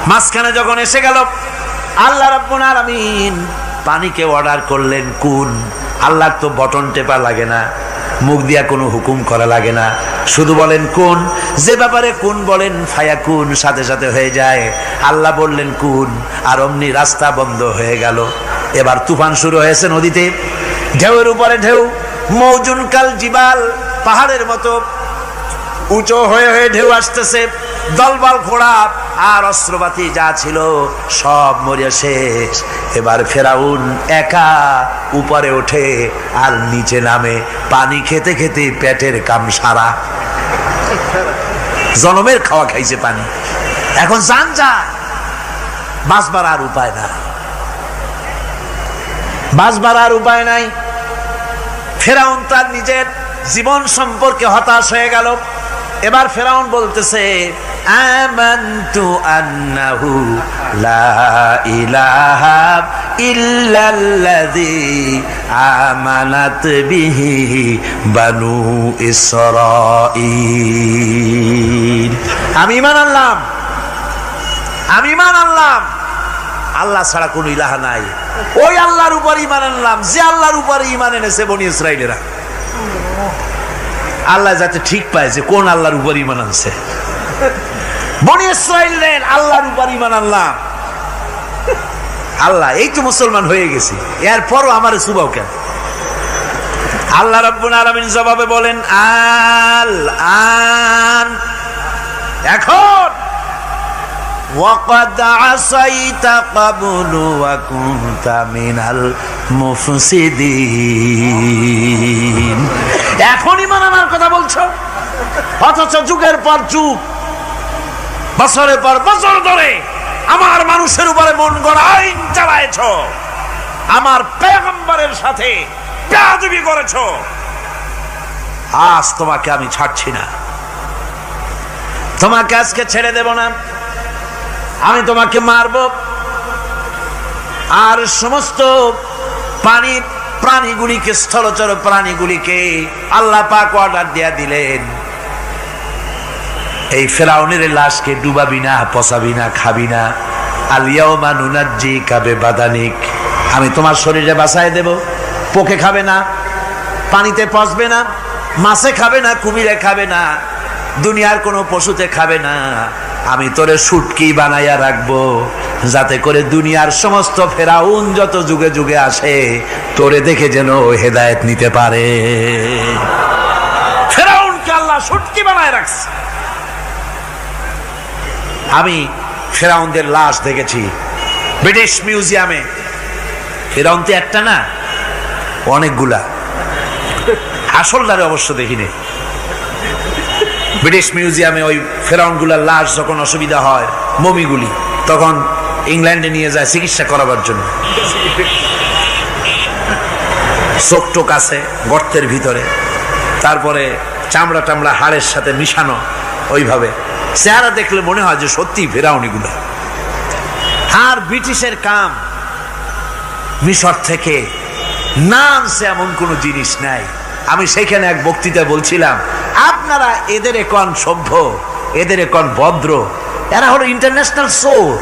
মাঝখানে যখন এসে গেল, আল্লাহ রাব্বুল আলামিন পানিকে অর্ডার করলেন কুন। আল্লাহর তো বটন টেপা লাগে না, মুখ দিয়া কোনো হুকুম করা লাগে না, শুধু বলেন কুন। যে ব্যাপারে কুন বলেন ফায়াকুন, সাথে সাথে হয়ে যায়। আল্লাহ বললেন কুন, আর অমনি রাস্তা বন্ধ হয়ে গেল। এবার তুফান শুরু হয়েছে নদীতে, ঢেউয়ের উপরে ঢেউ, মৌজুন কাল জিবাল, পাহাড়ের মতো উঁচু হয়ে হয়ে ঢেউ আসতেছে। দলবল ঘোড়া আর অস্ত্রপাতি যা ছিল সব মরিয়া শেষ। এবার ফেরাউন একা উপরে ওঠে আর নিচে নামে, পানি খেতে খেতে পেটের কাম সারা, জনমের খাওয়া খাইছে পানি। এখন জান যায়, বাঁচবার আর উপায় না, বাঁচবার আর উপায় নাই। ফেরাউন তার নিজের জীবন সম্পর্কে হতাশ হয়ে গেল। এবার ফেরাউন বলতেছে, আমানতু আন্নাহু লা ইলাহা ইল্লাল্লাযী আমানাত বিহি বানু ইসরাঈল। আমি ঈমান আনলাম, আমি ঈমান আনলাম আল্লাহ ছাড়া কোনো ইলাহা নাই। ওই আল্লাহর উপর ঈমান আনলাম যে আল্লাহর উপর ঈমান এনেছে বনি ইসরাঈলেরা। আল্লাহ যাতে ঠিক পায় যে কোন আল্লাহর উপর ঈমান আনছে। বনি ইসরাঈলের আল্লাহর উপর ঈমান আনলাম। আল্লাহ এই তো মুসলমান হয়ে গেছি, এরপরও আমারে সুবাও কেন? আল্লাহ রাব্বুল আলামিন জবাবে বলেন, আল আন, এখন ওয়াকাদ আসাইতা ক্বাবলু ওয়া কুনতা মিনাল মুফসিদিন। এখন ঈমান আনার কথা বলছো, অথচ যুগের পর যুগ, বছরের পর বছর ধরে আমার মানুষের উপরে মন গড়া আইন চালায়েছ, আমার পয়গম্বরের সাথে বেয়াদবি করেছ। আজ তোমাকে আমি ছাড়ছি না, তোমাকে আজকে ছেড়ে দেব না, আমি তোমাকে মারব। আর সমস্ত প্রাণীগুলিকে, স্থলচর প্রাণীগুলিকে আল্লাহ পাক অর্ডার দিয়া দিলেন, এই ফেরাউনের লাশকে ডুবাবি না, পচাবি না, খাবি না। আলিয়াউমা নুনাজ্জিকা বিবাদানিক, আমি তোমার শরীরে বাঁচায় দেব। পোকে খাবে না, পানিতে পচবে না, মাছে খাবে না, কুমিরে খাবে না, দুনিয়ার কোনো পশুতে খাবে না। আমি তোরে শুটকি বানাইয়া রাখবো, যাতে করে দুনিয়ার সমস্ত ফেরাউন যত যুগে যুগে আসে তোরে দেখে যেন হেদায়েত নিতে পারে। ফেরাউনকে আল্লাহ শুটকি বানায় রাখছে। আমি ফেরাউনদের লাশ দেখেছি ব্রিটিশ মিউজিয়ামে। ফেরাউন তো একটা না, অনেকগুলা। আসলদারে অবশ্য দেখিনি। ব্রিটিশ মিউজিয়ামে ওই ফেরাউনগুলার লাশ যখন অসুবিধা হয়, মমিগুলি, তখন ইংল্যান্ডে নিয়ে যায় চিকিৎসা করাবার জন্য। চোখ টোক আছে গর্তের ভিতরে, তারপরে চামড়া টামড়া হাড়ের সাথে মিশানো, ওইভাবে চেহারা দেখলে মনে হয় যে সত্যি ফেরাউনিগুলা। আর ব্রিটিশের কাম মিশর থেকে না আনছে এমন কোন জিনিস নাই। আমি সেখানে এক বক্তৃতায় বলছিলাম, আপনারা এদের এখন সভ্য, এদের এখন ভদ্র, এরা হলো ইন্টারন্যাশনাল চোর।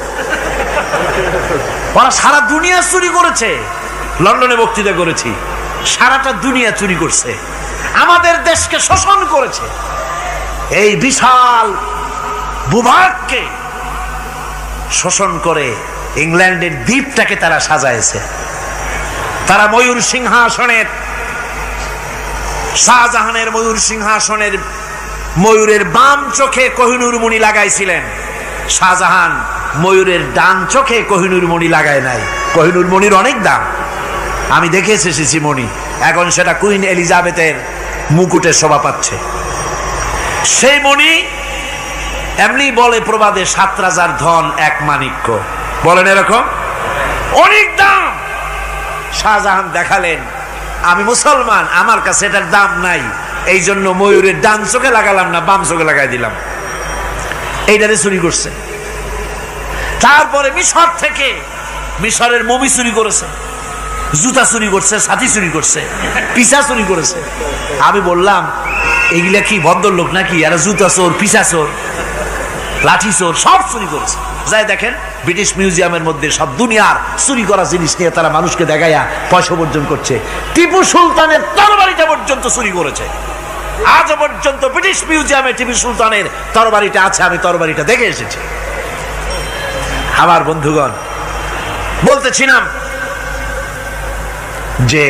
ওরা সারা দুনিয়া চুরি করেছে। লন্ডনে বক্তৃতা করেছি, সারাটা দুনিয়া চুরি করছে, আমাদের দেশকে শোষণ করেছে। এই বিশাল ভূভাগকে শোষণ করে ইংল্যান্ডের দ্বীপটাকে তারা সাজাইছে। তারা ময়ূর সিংহাসনের, শাহজাহানের ময়ূর সিংহাসনের ময়ূরের বাম চোখে কোহিনূর মণি লাগাইছিলেন। শাহজাহান ময়ূরের ডান চোখে কোহিনূর মণি লাগায় নাই। কোহিনূর মণির অনেক দাম, আমি দেখে এসেছি মণি। এখন সেটা কুইন এলিজাবেথের মুকুটে শোভা পাচ্ছে। সেই মণি এমনি বলে প্রবাদে, 7 রাজার ধন এক মাণিক্য, বলেন এরকম, অনেক দাম। শাহজাহান দেখালেন, আমি মুসলমান, আমার কাছে এটার দাম নাই, এই জন্য ময়ূরের ডান চোখে লাগালাম না, বাম চোখে লাগাই দিলাম। এইটারে চুরি করছে। তারপরে মিশর থেকে, মিশরের মমি চুরি করেছে, জুতা চুরি করছে, ছাতি চুরি করছে, পিসা চুরি করেছে। আমি বললাম, এগুলা কি ভদ্রলোক নাকি? এরা জুতা চোর, পিসা চোর, লাঠি চোর, সব চুরি করেছে। যাই দেখেন ব্রিটিশ মিউজিয়ামের মধ্যে সব দুনিয়ার চুরি করা জিনিস নিয়ে তারা মানুষকে দেখাইয়া পয়সা অর্জন করছে। টিপু সুলতানের তরবারিটা পর্যন্ত চুরি করেছে। আজ পর্যন্ত ব্রিটিশ মিউজিয়ামে টিপু সুলতানের তরবারিটা আছে, আমি তরবারিটা দেখে এসেছি। আমার বন্ধুগণ, বলতেছিলাম যে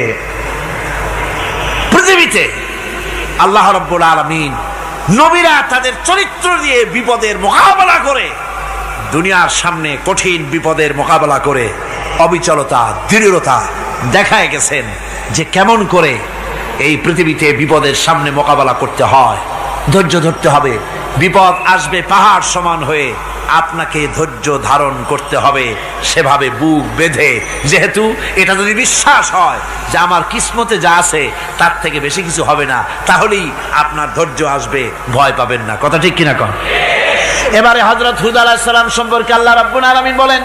পৃথিবীতে আল্লাহ রাব্বুল আলামিন নবীরা তাদের চরিত্র দিয়ে বিপদের মোকাবেলা করে দুনিয়ার সামনে কঠিন বিপদের মোকাবেলা করে অবিচলতা, দৃঢ়তা দেখায় গেছেন যে কেমন করে এই পৃথিবীতে বিপদের সামনে মোকাবেলা করতে হয়। ধৈর্য ধরতে হবে, বিপদ আসবে পাহাড় সমান হয়ে, আপনাকে ধৈর্য ধারণ করতে হবে সেভাবে বুক বেঁধে। যেহেতু এটা যদি বিশ্বাস হয় যে আমার কিসমতে যা আছে তার থেকে বেশি কিছু হবে না, তাহলেই আপনার ধৈর্য আসবে, ভয় পাবেন না। কথা ঠিক কিনা কন? এবারে হযরত হুদ আলাইহিস সালাম সম্পর্কে আল্লাহ রাব্বুল আলামিন বলেন,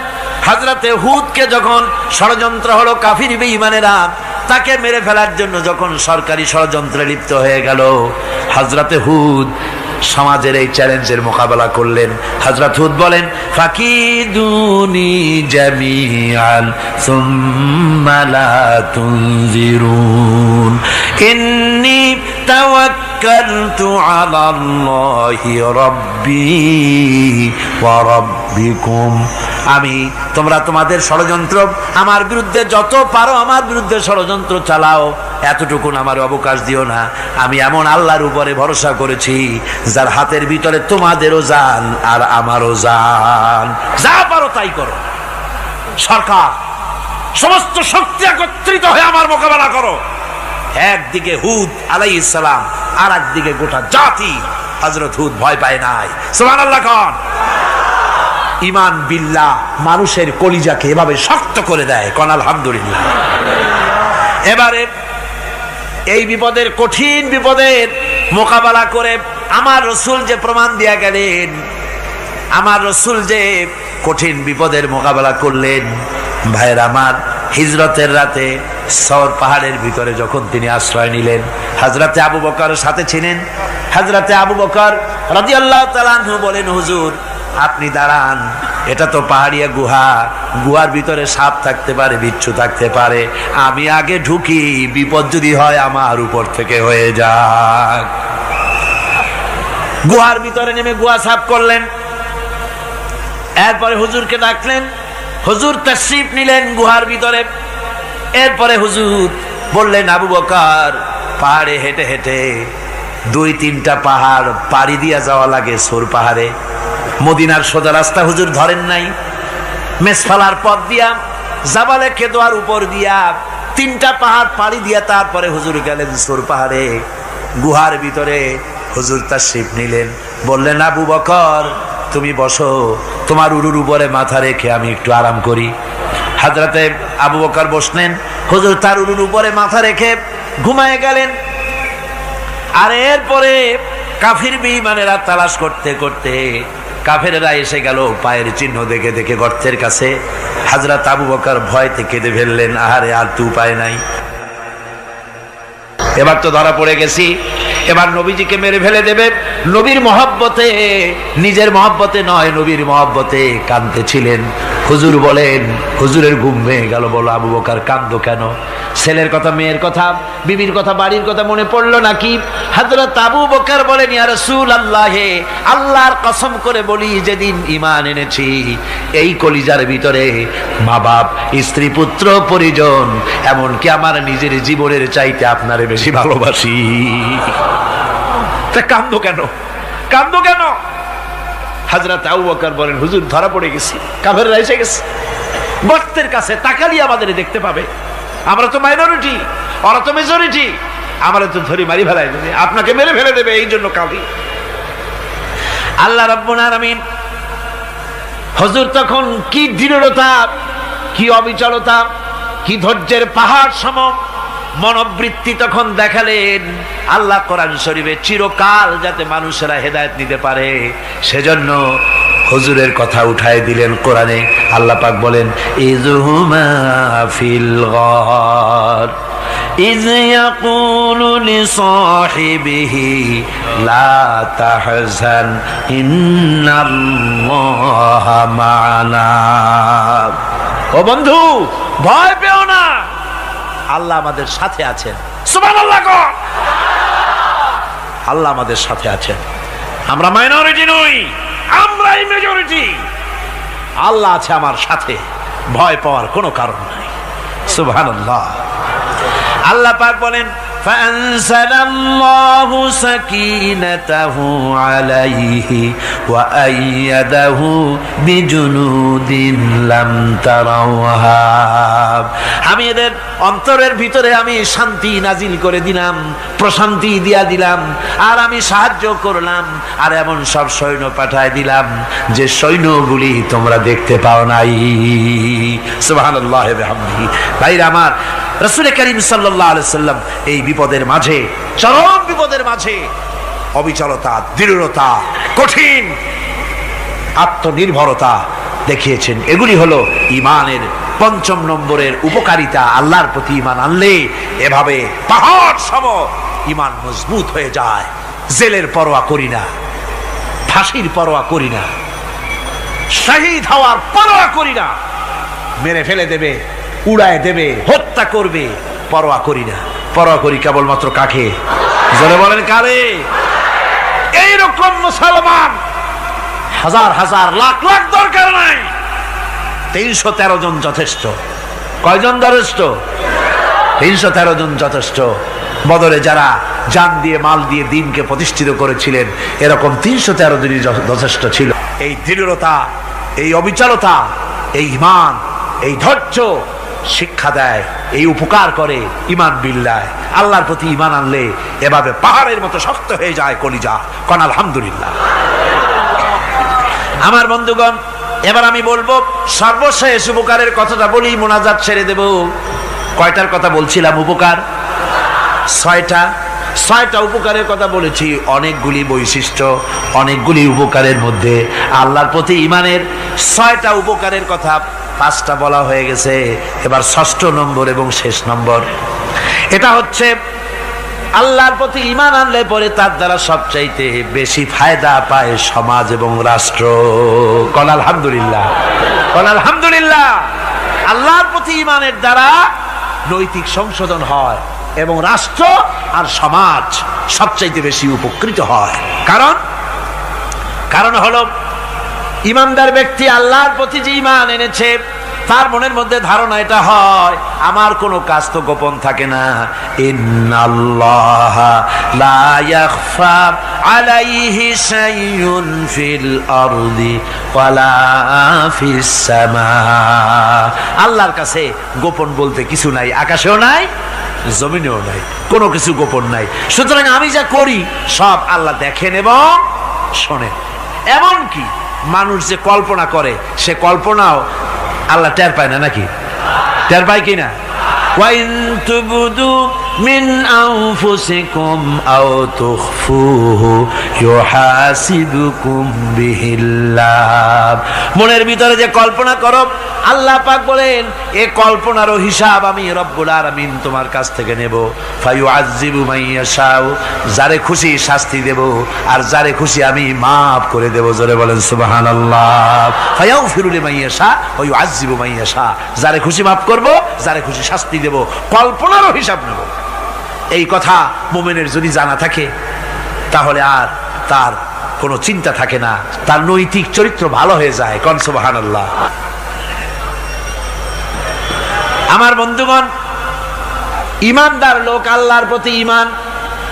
হযরতে হুদকে যখন ষড়যন্ত্র হলো কাফির বেঈমানেরা তাকে মেরে ফেলার জন্য, যখন সরকারি ষড়যন্ত্রে লিপ্ত হয়ে গেল, হযরতে হুদ সমাজের এই চ্যালেঞ্জের মোকাবেলা করলেন। হযরত হুদ বলেন, ফাকিদুনি জামিআন সুম্মা লা তুনজিরুন ইন্নী তাওয়াক্কালতু আলাল্লাহি রাব্বি ওয়া রাব্বিকুম। তোমরা তোমাদের ষড়যন্ত্র আমার বিরুদ্ধে যত পারো আমার বিরুদ্ধে ষড়যন্ত্র চালাও, এতটুকুন আমার অবকাশ দিও না। আমি এমন আল্লাহর উপরে ভরসা করেছি যার হাতের ভিতরে তোমাদেরও জান আর আমারও জান। যা পারো তাই করো। সরকার সমস্ত শক্তি একত্রিত হয়ে আমার মোকাবেলা করো। একদিকে হুদ আলাইহিস সালাম, আর একদিকে গোটা জাতি। হযরত হুদ ভয় পায় নাই। সুবহানাল্লাহ কোন? ঈমান বিল্লাহ মানুষের কলিজাকে এভাবে শক্ত করে দেয়। কোন আলহামদুলিল্লাহ। এবারে এই বিপদের, কঠিন বিপদের মোকাবেলা করে আমার রাসূল যে প্রমাণ দিয়া গেলেন, আমার রাসূল যে কঠিন বিপদের মোকাবেলা করলেন, ভাইয়ের আমার, হিজরতের রাতে সওর পাহাড়ের ভিতরে যখন তিনি আশ্রয় নিলেন, হযরতে আবু বকর সাথে ছিলেন। হযরতে আবু বকর রাদিয়াল্লাহু তাআলা আনহু বলেন, হুজুর আপনি দাঁড়ান, এটা তো পাহাড়িয়া গুহা, গুহার ভিতরে সাপ থাকতে পারে, বিচ্ছু থাকতে পারে, আমি আগে ঢুকি, বিপদ যদি হয় আমার উপর থেকে হয়ে যাক। গুহার ভিতরে নেমে গুহা সাফ করলেন। এরপরে হুজুরকে ডাকলেন, হুজুর তাশরীফ নিলেন গুহার ভিতরে। এরপরে হুজুর বললেন, আবু বকর পাহাড়ে হেঁটে হেঁটে 2-3টা পাহাড় পাড়ি দিয়া যাওয়া লাগে সৌর পাহাড়ে। মদিনার সোজা রাস্তা হুজুর ধরেন নাই, মেসফালার পথ দিয়া জাবালে কেদোয়ার উপর দিয়া 3টা পাহাড় পাড়ি দিয়া তারপরে হুজুর গেলেন সৌর পাহাড়ে। গুহার ভিতরে হুজুর তাশরীফ নিলেন। বললেন, আবু বকর তুমি বসো, তোমার উরুর উপরে মাথা রেখে আমি একটু আরাম করি। হযরতে আবু বকর বসলেন, হুজুর তার উরুর উপরে মাথা রেখে ঘুমায় গেলেন। আর এরপরে কাফির বেঈমানেরা তালাশ করতে করতে কাফেরেরা এসে গেল পায়ের চিহ্ন দেখে দেখে গর্তের কাছে। হযরত আবু বকর ভয়তে কেঁদে ফেললেন, আহারে আর তো উপায় নাই, এবার তো ধরা পড়ে গেছি, এবার নবীজিকে মেরে ফেলে দেবে। নবীর মহব্বতে, নিজের মহব্বতে নয়, নবীর মহব্বতে কাঁদতেছিলেন। হুজুর বলেন, হুজুরের ঘুম ভেঙে গেল। বলো আবু বকর কাঁদো কেন? ছেলের কথা, মেয়ের কথা, বিবির কথা, বাড়ির কথা মনে পড়লো নাকি? হযরত আবু বকর বলেন, ইয়া রাসূলুল্লাহ, আল্লাহর কসম করে বলি, যেদিন ঈমান এনেছি এই কলিজার ভিতরে মা বাপ, স্ত্রী, পুত্র, পরিজন, এমনকি আমার নিজের জীবনের চাইতে আপনারে বেশি ভালোবাসি। তা কাঁদো কেন? কাঁদো কেন? হযরত আবু বকর বলেন, হুজুর ধরা পড়ে গেছি, কাফেররা এসে গেছে গর্তের কাছে, তাকালি আমাদের দেখতে পাবে, আমরা তো মাইনরিটি, ওরা তো মেজরিটি, আমরা তো ধরি মারি ফেলাই দেবে, আপনাকে মেরে ফেলে দেবে, এই জন্য কাঁদি। আল্লাহ রাব্বুল আলামিন, হুজুর তখন কি দৃঢ়তা, কি অবিচলতা, কি ধৈর্যের পাহাড় সম মনোবৃত্তি তখন দেখালেন। আল্লাহ কোরআন শরীফে চিরকাল যাতে মানুষেরা হেদায়েত নিতে পারে সেজন্য হুজুরের কথা উঠায় দিলেন কোরআনে। আল্লাহ পাক বলেন, ইযহুমা ফিল গার ইয ইয়াকুলু লিসাহিবিহি লা তাহজান ইন্নাল্লাহা মা'ানা। ও বন্ধু, ভয় পেও না, আল্লাহ আমাদের সাথে আছেন। সুবহানাল্লাহ। আল্লাহ আমাদের সাথে আছেন। আমরা মাইনরিটি নই, আমরাই মেজরিটি। আল্লাহ আছে আমার সাথে, ভয় পাওয়ার কোনো কারণ নাই। সুবহানাল্লাহ। আল্লাহ পাক বলেন, فأنزل الله سكينته عليه وأيده بجنود لم تروها। আমি এদের অন্তরের ভিতরে আমি শান্তি নাজিল করে দিলাম, প্রশান্তি দিয়া দিলাম, আর আমি সাহায্য করলাম, আর এমন সব সৈন্য পাঠায় দিলাম যে সৈন্যগুলি তোমরা দেখতে পাও নাই। সুবহানাল্লাহ ওয়া বিহামদিহি। ভাইরা আমার, রাসূল করিম সাল্লাল্লাহু আলাইহি সাল্লাম এই বিপদের মাঝে, চরম বিপদের মাঝে অবিচলতা, দৃঢ়তা, কঠিন আত্মনির্ভরতা দেখিয়েছেন। এগুলি হলো ঈমানের পঞ্চম নম্বরের উপকারিতা। আল্লাহর প্রতি ঈমান আনলে এভাবে পাহাড় সম ঈমান মজবুত হয়ে যায়। জেলের পরোয়া করি না, ফাঁসির পরোয়া করি না, শহীদ হওয়ার পরোয়া করি না, মেরে ফেলে দেবে, উড়ায় দেবে, হত্যা করবে, পরোয়া করি না। পরোয়া করি কেবলমাত্র কাকে? জোরে বলেন কারে? এইরকম মুসলমান হাজার হাজার লাখ লাখ দরকার নাই, 313 জন যথেষ্ট। কয়জন যথেষ্ট? 313 জন যথেষ্ট। বদরে যারা জান দিয়ে মাল দিয়ে দ্বীনকে প্রতিষ্ঠিত করেছিলেন, এরকম 313 জনই যথেষ্ট ছিল। এই দৃঢ়তা, এই অবিচলতা, এই ঈমান, এই ধৈর্য শিক্ষা দেয়, এই উপকার করে ঈমান বিল্লাহ। আল্লাহর প্রতি ঈমান আনলে এভাবে পাহাড়ের মতো শক্ত হয়ে যায় কলিজা। কোন আলহামদুলিল্লাহ। আমার বন্ধুগণ, এবার আমি বলবো সর্বশেষ উপকারের কথাটা বলি, মোনাজাত ছেড়ে দেব। কয়টার কথা বলছিলাম? উপকার 6টা উপকারের কথা বলেছি। অনেকগুলি বৈশিষ্ট্য, অনেকগুলি উপকারের মধ্যে আল্লাহর প্রতি ঈমানের 6টা উপকারের কথা 5টা বলা হয়ে গেছে। এবার 6ষ্ঠ নম্বর এবং শেষ নম্বর, এটা হচ্ছে আল্লাহর প্রতি ঈমান আনলে পরে তার দ্বারা সবচাইতে বেশি ফায়দা পায় সমাজ এবং রাষ্ট্র। কোন আলহামদুলিল্লাহ, কোন আলহামদুলিল্লাহ। আল্লাহর প্রতি ঈমানের দ্বারা নৈতিক সংশোধন হয় এবং রাষ্ট্র আর সমাজ সবচাইতে বেশি উপকৃত হয়। কারণ হলো ঈমানদার ব্যক্তি আল্লাহর প্রতি যে ঈমান এনেছে, তার মনের মধ্যে ধারণা এটা হয়, আমার কোনো কাজ তো গোপন থাকে না। ইন্নাল্লাহা লা ইয়াখফা আলাইহি শাইউন ফিল আরদি ওয়ালা ফিস সামা। আল্লাহর কাছে গোপন বলতে কিছু নাই, আকাশেও নাই, জমিনেও নাই, কোনো কিছু গোপন নাই। সুতরাং আমি যা করি সব আল্লাহ দেখেন এবং শোনেন। এমনকি মানুষ যে কল্পনা করে, সে কল্পনাও আল্লাহ টের পায় না, নাকি? টের পায় কিনা? ওয়াইন তুবদু মিন আনফুসিকুম আও তুখফুহু ইউহাসিবুকুম বিহিল্লাহ। মনের ভিতরে যে কল্পনা করো, আল্লাহ পাক বলেন এই কল্পনারও হিসাব আমি রব্বুল আলামিন তোমার কাছ থেকে নেব। ফায়ুআযযিবু মান ইয়াশাউ, যারে খুশি শাস্তি দেব, আর যারে খুশি আমি মাফ করে দেব। জোরে বলেন সুবহানাল্লাহ। ফায়াগফিরু লিমান ইয়াশা ওয়া ইউআযযিবু মান ইয়াশা, যারে খুশি মাফ করব, যারে খুশি শাস্তি দেব, কল্পনারও হিসাব নেব। এই কথা মুমিনের যদি জানা থাকে, তাহলে আর তার কোনো চিন্তা থাকে না, তার নৈতিক চরিত্র ভালো হয়ে যায়। কোন সুবহানাল্লাহ। আমার বন্ধুগণ, ঈমানদার লোক, আল্লাহর প্রতি ঈমান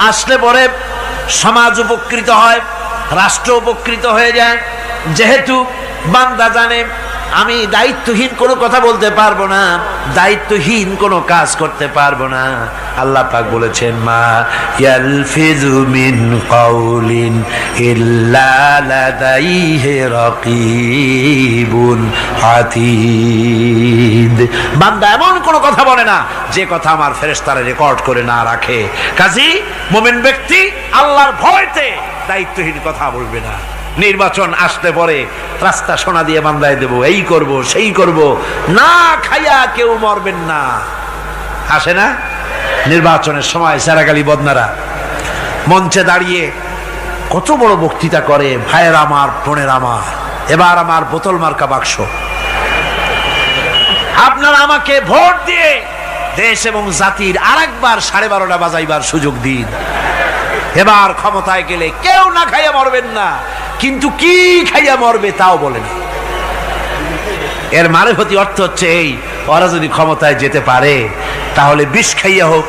আসলে পরে সমাজ উপকৃত হয়, রাষ্ট্র উপকৃত হয়ে যায়। যেহেতু বান্দা জানে আমি দায়িত্বহীন কোনো কথা বলতে পারবো না, দায়িত্বহীন কোনো কাজ করতে পারবো না। আল্লাহ পাক বলেছেন, মা ইয়ালফিযু মিন কাউলিন ইল্লা লাদাইহি রাকীবুন আতীদ। বান্দা এমন কোনো কথা বলে না যে কথা আমার ফেরেশতারা রেকর্ড করে না রাখে। কাজী মুমিন ব্যক্তি আল্লাহর ভয়তে দায়িত্বহীন কথা বলবে না। নির্বাচন আসতে পরে রাস্তা সোনা দিয়ে বান্দায় দেব, এই করব সেই করব, না খাইয়া কেউ মরবেন না। আসে না নির্বাচনের সময় সারাগালি বদনারা মঞ্চে দাঁড়িয়ে কত বড় বক্তৃতা করে, ভাইয়ের আমার, বোনের আমার, এবার আমার বোতল মার্কা বাক্স, আপনারা আমাকে ভোট দিয়ে দেশ এবং জাতির আরেকবার 12:30 বাজাইবার সুযোগ দিন। এবার ক্ষমতায় গেলে কেউ না খাইয়া মরবেন না, কিন্তু কি খাইয়া মরবে তাও বলে না। এর মারফতি অর্থ হচ্ছে এই, ওরা যদি ক্ষমতায় যেতে পারে তাহলে বিষ খাইয়া হোক,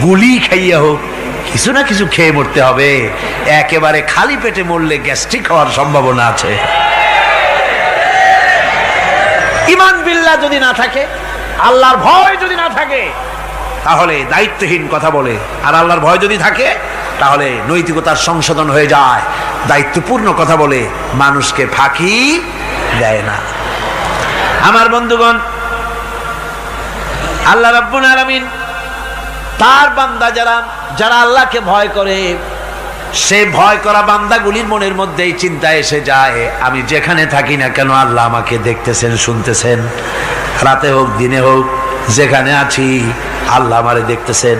গুলি খাইয়া হোক, কিছু না কিছু খেয়ে মরতে হবে। একেবারে খালি পেটে মরলে গ্যাস্ট্রিক হওয়ার সম্ভাবনা আছে। ঈমান বিল্লাহ যদি না থাকে, আল্লাহর ভয় যদি না থাকে, তাহলে দায়িত্বহীন কথা বলে। আর আল্লাহর ভয় যদি থাকে, তাহলে নৈতিকতার সংশোধন হয়ে যায়, দায়িত্বপূর্ণ কথা বলে, মানুষকে ফাঁকি দেয় না। আমার বন্ধুগণ, আল্লাহ রাব্বুল আলামিন তার বান্দা যারা আল্লাহকে ভয় করে, সে ভয় করা বান্দাগুলির মনের মধ্যে এই চিন্তা এসে যায়, আমি যেখানে থাকি না কেন আল্লাহ আমাকে দেখতেছেন, শুনতেছেন। রাতে হোক দিনে হোক, যেখানে আছি আল্লাহ আমারে দেখতেছেন।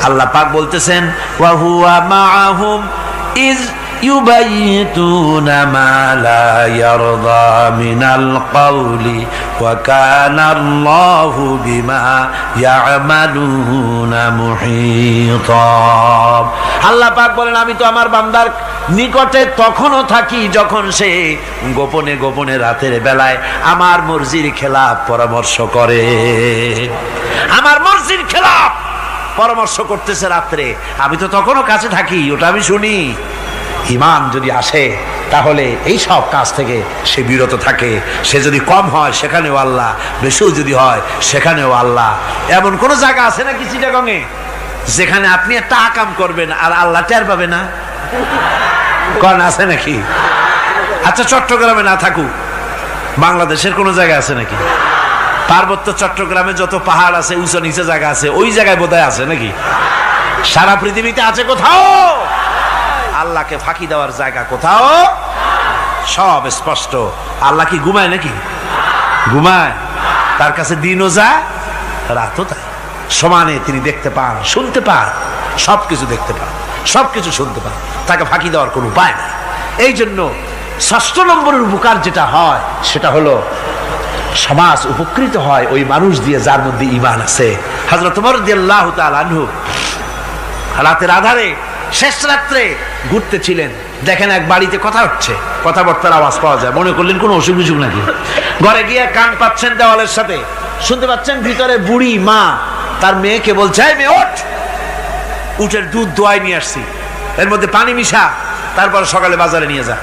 আল্লাহ পাক বলতেছেন, ওয়া হুয়া মাআহুম ইজ ইউবাইতুনা মা লা ইয়ারদা মিনাল কওলি ওয়া কানা আল্লাহু বিমা ইয়ামালুনা মুহীতা। আল্লাহ পাক বলেন, আমি তো আমার বান্দার নিকটে তখনও থাকি যখন সে গোপনে গোপনে রাতের বেলায় আমার মর্জির খেলাফ পরামর্শ করে। আমার মর্জির খেলাফ পরামর্শ করতেছে রাত্রে, আমি তো তখনও কাছে থাকি, ওটা আমি শুনি। ঈমান যদি আসে, তাহলে এই সব কাজ থেকে সে বিরত থাকে। সে যদি কম হয় সেখানেও আল্লাহ, বেশিও যদি হয় সেখানেও আল্লাহ। এমন কোন জায়গা আছে নাকি চিটাগংয়ে যেখানে আপনি একটা আকাম করবেন আর আল্লাহ টের পাবে না? কোন আছে নাকি? আচ্ছা, চট্টগ্রামে না থাকুক, বাংলাদেশের কোন জায়গা আছে নাকি? পার্বত্য চট্টগ্রামে যত পাহাড় আছে, উঁচু নিচে জায়গা আছে, ওই জায়গায় বোধহয় আছে নাকি? সারা পৃথিবীতে আছে কোথাও? আল্লাহকে ফাঁকি দেওয়ার জায়গা কোথাও? সব স্পষ্ট। আল্লাহ কি ঘুমায় নাকি? ঘুমায়? তার কাছে দিনও যায়, রাতও তাই। সমানে তিনি দেখতে পান, শুনতে পান, সবকিছু দেখতে পান, সবকিছু শুনতে পান। তাকে ফাঁকি দেওয়ার কোনো উপায় নেই। এই জন্য ৬ষ্ঠ নম্বরের উপকার যেটা হয়, সেটা হলো সমাজ উপকৃত হয় ওই মানুষ দিয়ে যার মধ্যে ঈমান আছে। হযরত ওমর রাদিয়াল্লাহু তাআলা আনহু রাতের আধারে, শেষ রাত্রে ঘুরতেছিলেন, দেখেন এক বাড়িতে কথা হচ্ছে, কথাবার্তার আওয়াজ পাওয়া যায়। মনে করলেন কোনো অসুখ বিসুখ নাকি। ঘরে গিয়ে কান পাচ্ছেন দেওয়ালের সাথে, শুনতে পাচ্ছেন ভিতরে বুড়ি মা তার মেয়েকে বলছে, এই মেয়ে ওঠ, উটের দুধ দোয়াই নিয়ে আসছি, এর মধ্যে পানি মিশা, তারপর সকালে বাজারে নিয়ে যা।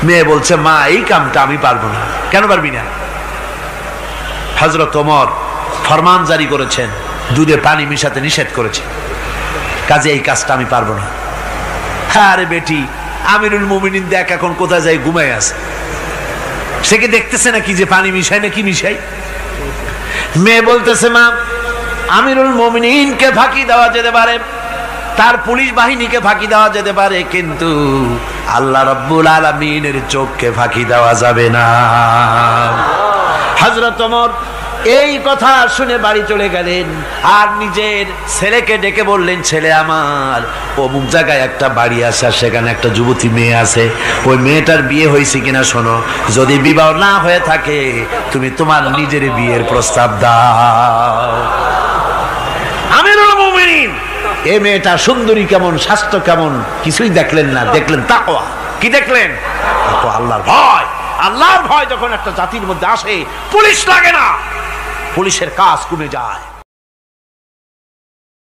মেয়ে বলছে, মা এই কামটা আমি পারবো না। কেন পারবি না? হযরত ওমর ফরমান জারি করেছেন, দুধে পানি মিশাতে নিষেধ করেছে, কাজে এই কাজটা আমি পারবো না। আরে বেটি, আমিরুল মুমিনিন দেখ এখন কোথায় যাই, ঘুমায় আছে, সে কি দেখতেছে নাকি যে পানি মিশাই না কি মিশাই? মেয়ে বলতেছে, মা আমিরুল মুমিনিনকে ফাঁকি দেওয়া যেতে পারে, তার পুলিশ বাহিনীকে ফাঁকি দেওয়া যেতে পারে, কিন্তু আল্লাহ রাব্বুল আলামিনের চোখকে ফাঁকি দেওয়া যাবে না। হযরত ওমর এই কথা শুনে বাড়ি চলে গেলেন, আর নিজের ছেলেকে ডেকে বললেন, ছেলে আমার, অমুক জায়গায় একটা বাড়ি আছে, সেখানে একটা যুবতী মেয়ে আছে, ওই মেয়েটার বিয়ে হয়েছে কিনা শোনো, যদি বিবাহ না হয়ে থাকে তুমি তোমার নিজের বিয়ের প্রস্তাব দাও। আমিরুল মুমিনিন এই মেয়েটা সুন্দরী কেমন, স্বাস্থ্য কেমন, কিছুই দেখলেন না, দেখলেন তাকওয়া। কি দেখলেন? আল্লাহর ভয়। আল্লাহর ভয় যখন একটা জাতির মধ্যে আসে, পুলিশ লাগে না, পুলিশের কাজ কমে যায়।